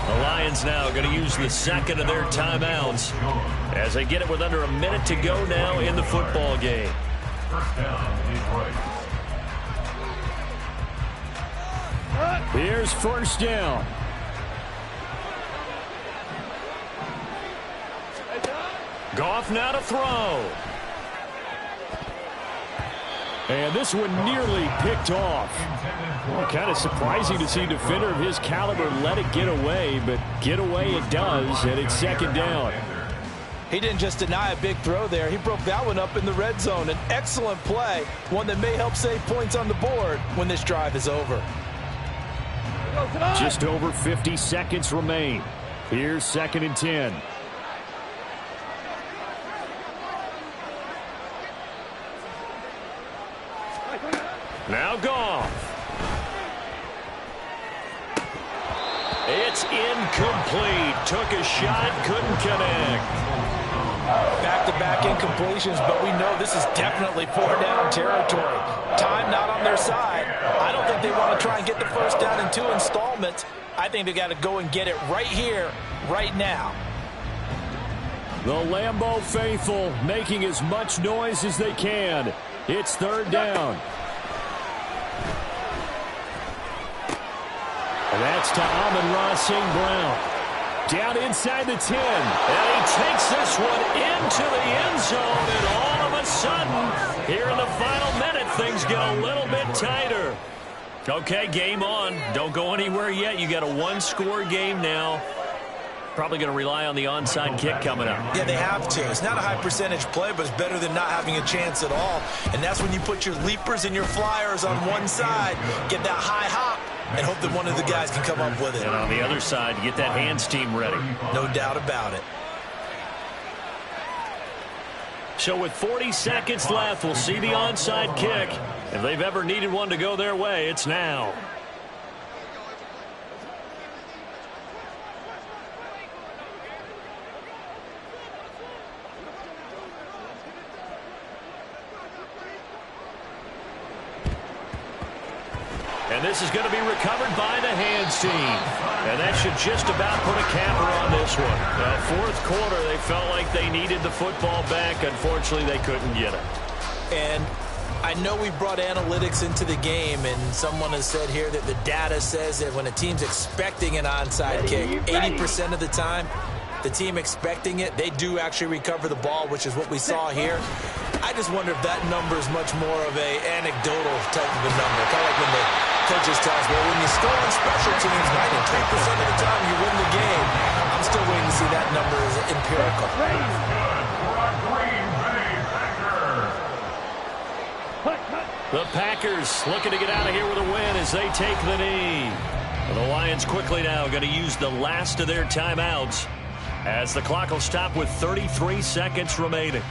S1: The Lions now going to use the 2nd of their timeouts as they get it with under a minute to go now in the football game.
S4: First down, Detroit.
S1: Here's 1st down. Goff now to throw. And this one nearly picked off. Well, kind of surprising to see a defender of his caliber let it get away, but get away it does, and it's 2nd down.
S2: He didn't just deny a big throw there. He broke that one up in the red zone. An excellent play, one that may help save points on the board when this drive is over.
S1: Just over 50 seconds remain. Here's 2nd and 10. Now Goff. It's incomplete. Took a shot, couldn't connect.
S2: Back-to-back incompletions, but we know this is definitely four-down territory. Time not on their side. I don't think they want to try and get the first down in 2 installments. I think they got to go and get it right here, right now.
S1: The Lambeau faithful making as much noise as they can. It's 3rd down. And that's to Amon-Ra St. Brown. Down inside the 10. And he takes this one into the end zone. And all of a sudden, here in the final minute, things get a little bit tighter. Okay, game on. Don't go anywhere yet. You got a one-score game now. Probably going to rely on the onside kick coming up.
S2: Yeah, they have to. It's not a high-percentage play, but it's better than not having a chance at all. And that's when you put your leapers and your flyers on one side, get that high hop, and hope that one of the guys can come up with it.
S1: And on the other side, get that hands team ready.
S2: No doubt about it.
S1: So with 40 seconds left, we'll see the onside kick. If they've ever needed one to go their way, it's now. And this is going to be recovered by the hands team. And that should just about put a capper on this one. Fourth quarter, they felt like they needed the football back. Unfortunately, they couldn't get it.
S2: And I know we brought analytics into the game, and someone has said here that the data says that when a team's expecting an onside kick, 80% of the time, the team expecting it, they do actually recover the ball, which is what we saw here. I just wonder if that number is much more of a anecdotal type of a number. Kind of like when the coaches tell us, well, when you score on special teams, 93% of the time you win the game. I'm still waiting to see that number as empirical.
S1: The Packers looking to get out of here with a win as they take the knee. The Lions quickly now going to use the last of their timeouts as the clock will stop with 33 seconds remaining.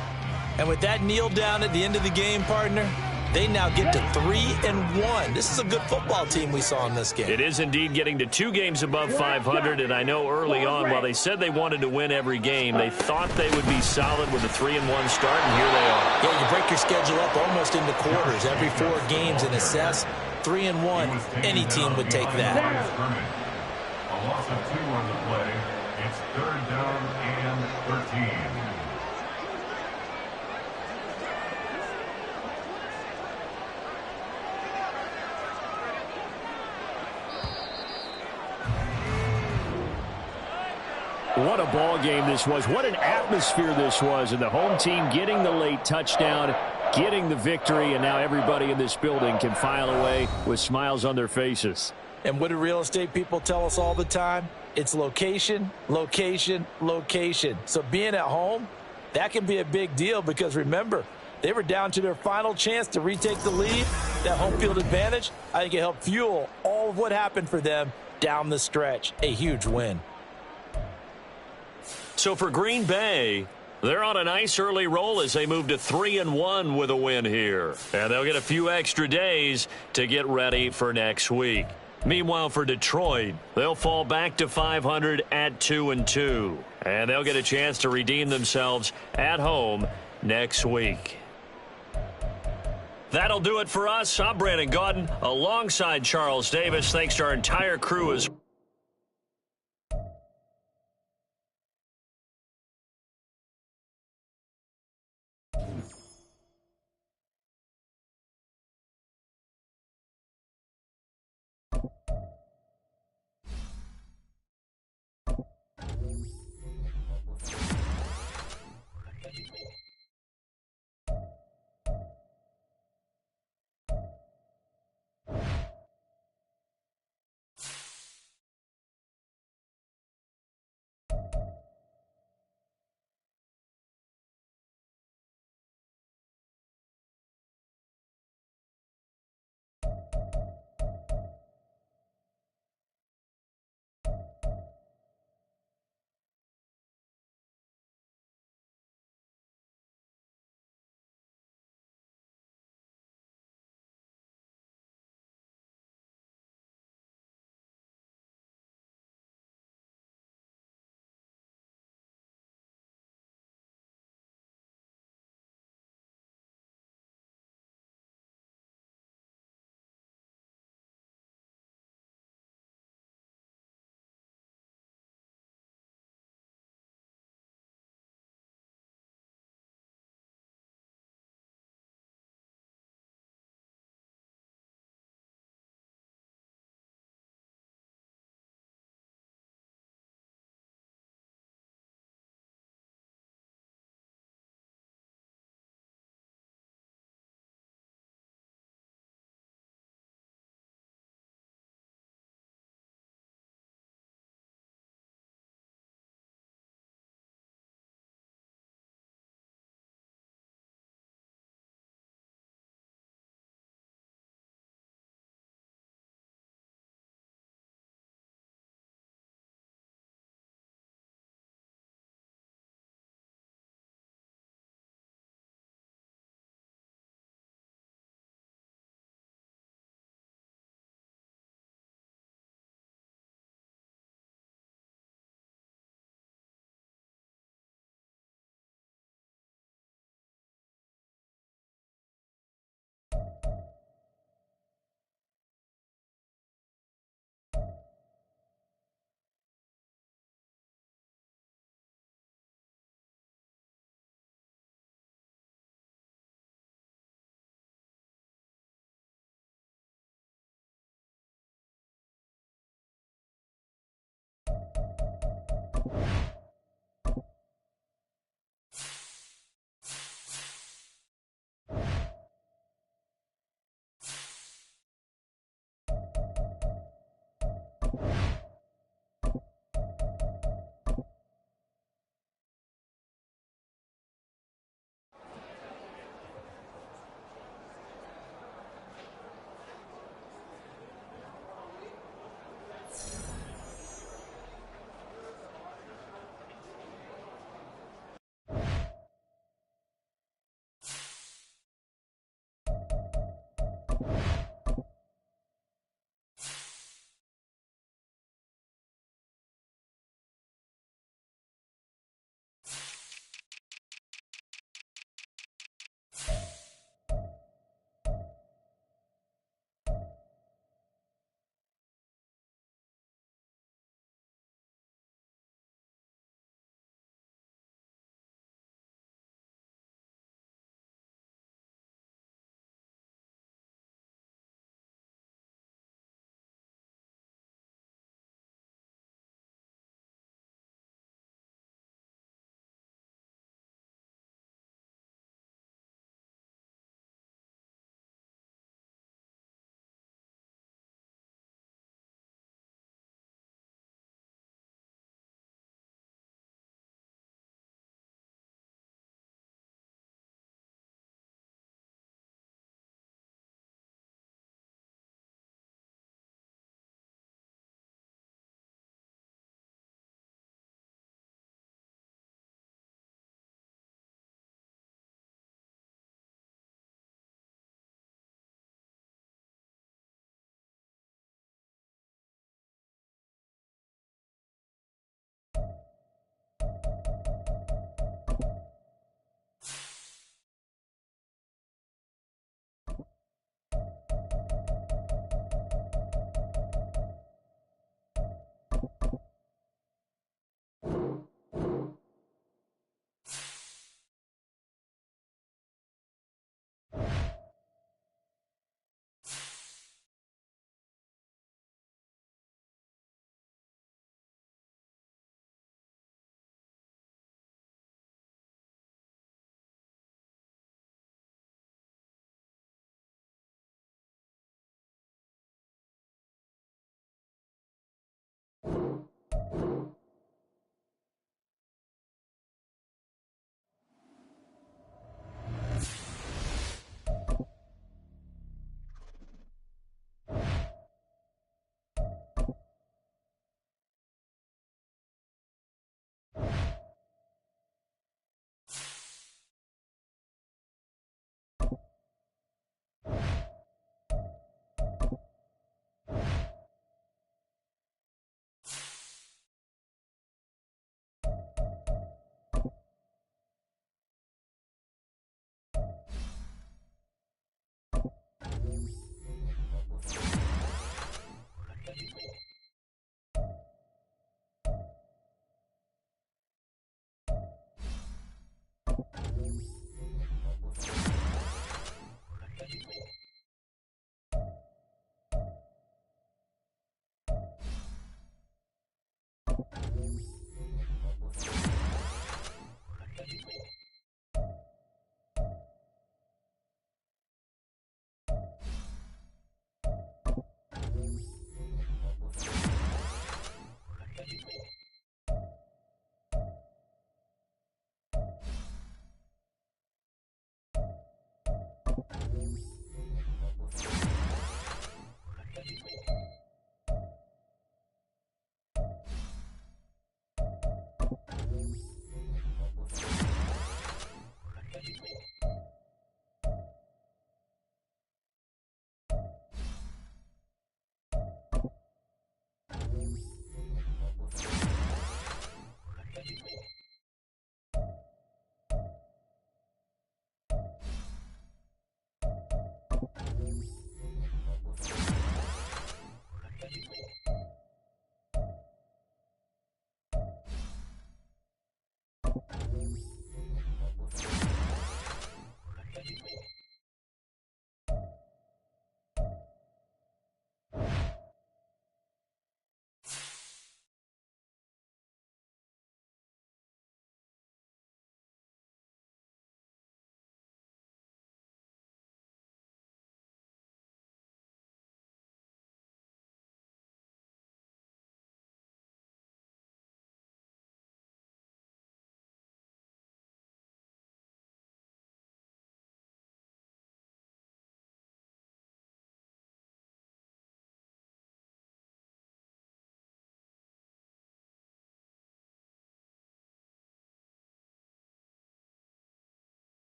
S2: And with that kneel down at the end of the game, partner, they now get to 3-1. This is a good football team we saw in this game.
S1: It is indeed getting to 2 games above 500, and I know early on, while they said they wanted to win every game, they thought they would be solid with a 3-1 start, and here they are.
S2: Yeah, you break your schedule up almost into quarters, every 4 games, and assess 3-1. Any team would take that.
S4: A loss of 2 on the play. It's 3rd down and 13.
S1: What a ball game this was. What an atmosphere this was. And the home team getting the late touchdown, getting the victory, and now everybody in this building can file away with smiles on their faces.
S2: And what do real estate people tell us all the time? It's location, location, location. So being at home, that can be a big deal because remember, they were down to their final chance to retake the lead. That home field advantage, I think it helped fuel all of what happened for them down the stretch. A huge win.
S1: So for Green Bay, they're on a nice early roll as they move to 3-1 with a win here. And they'll get a few extra days to get ready for next week. Meanwhile, for Detroit, they'll fall back to 500 at 2-2. And they'll get a chance to redeem themselves at home next week. That'll do it for us. I'm Brandon Gaudin alongside Charles Davis. Thanks to our entire crew as well.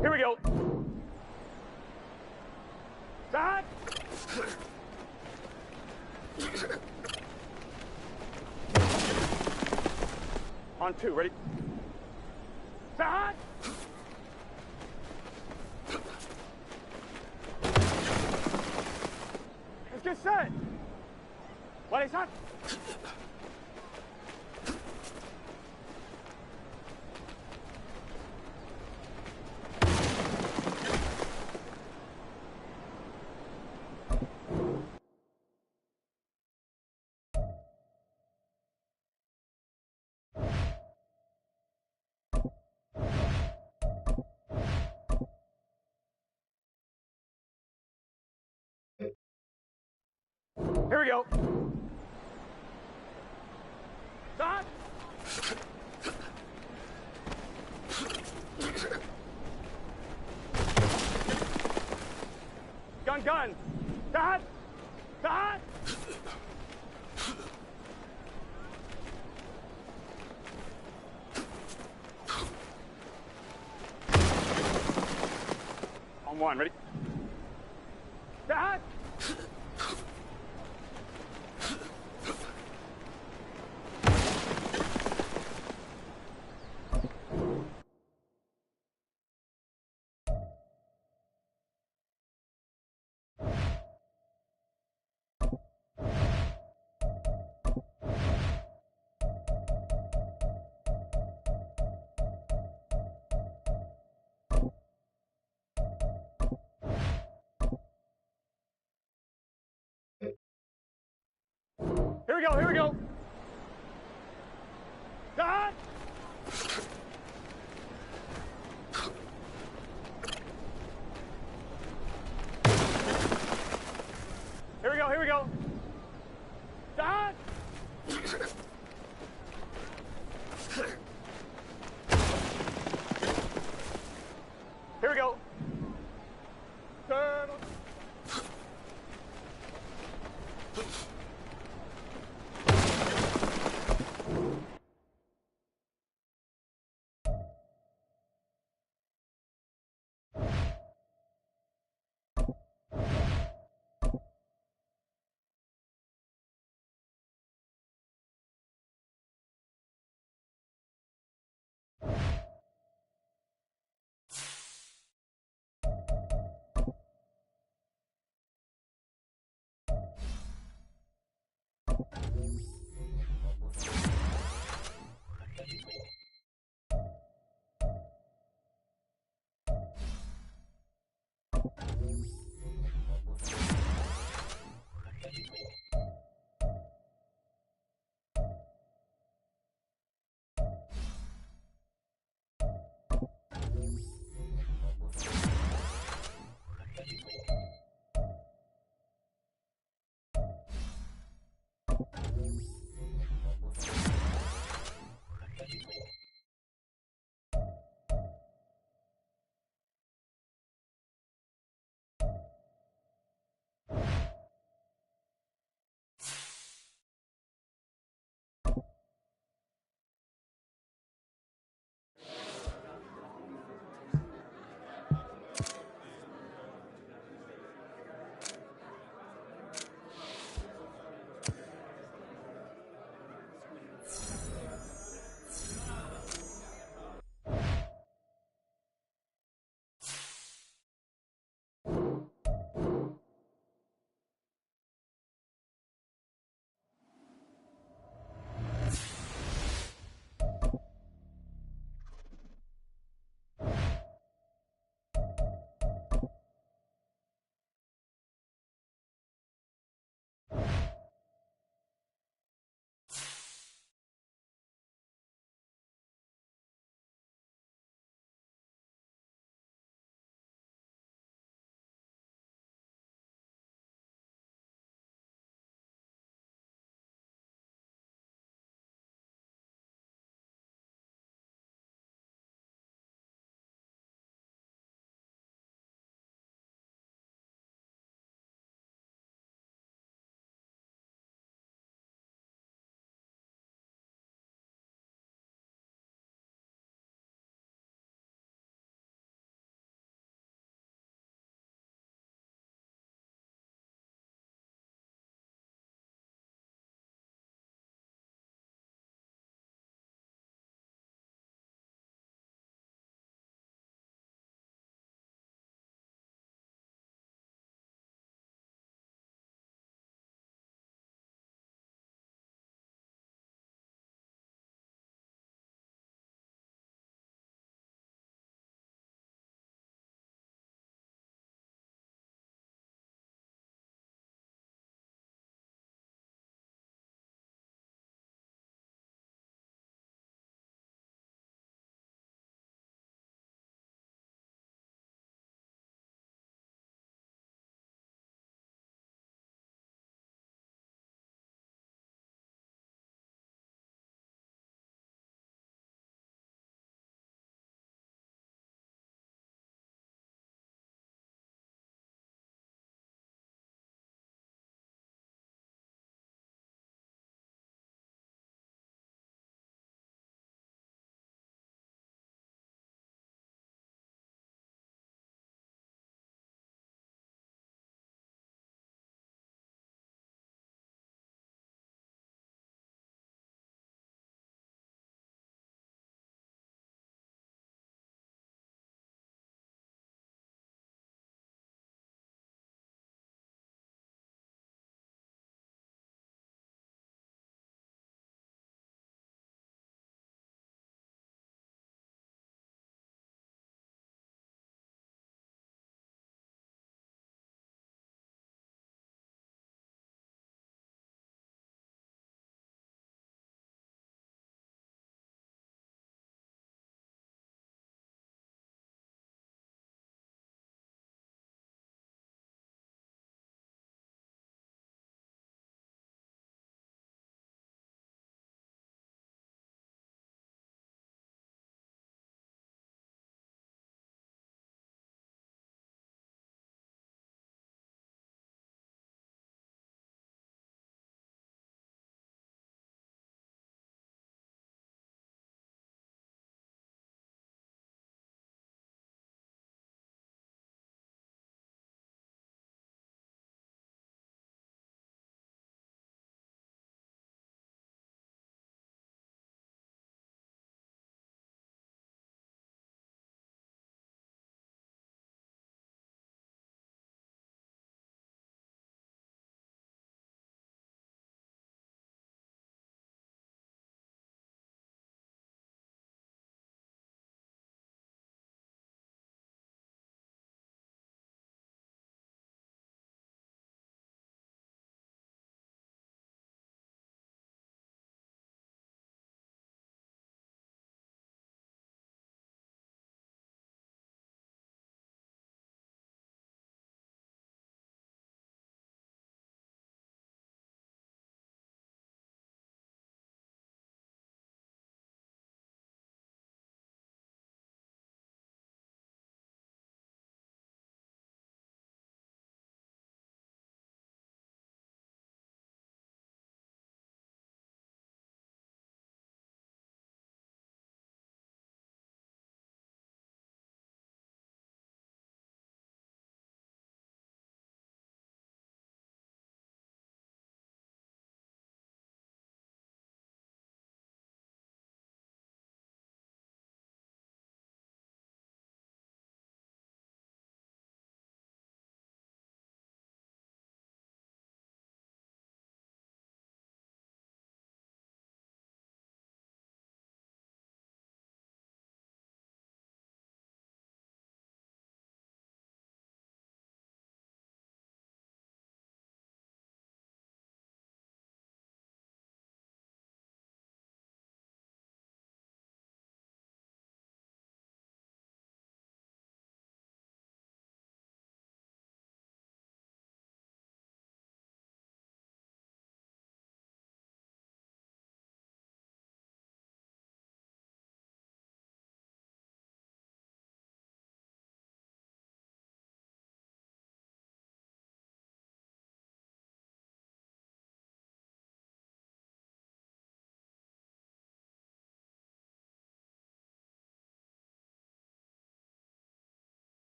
S5: Here we go. Start. On two, ready? Start. Let's get set. What is that? Here we go. Start. Gun. Start. Start. On one, ready? Start. Here we go. Start. Here we go. Start.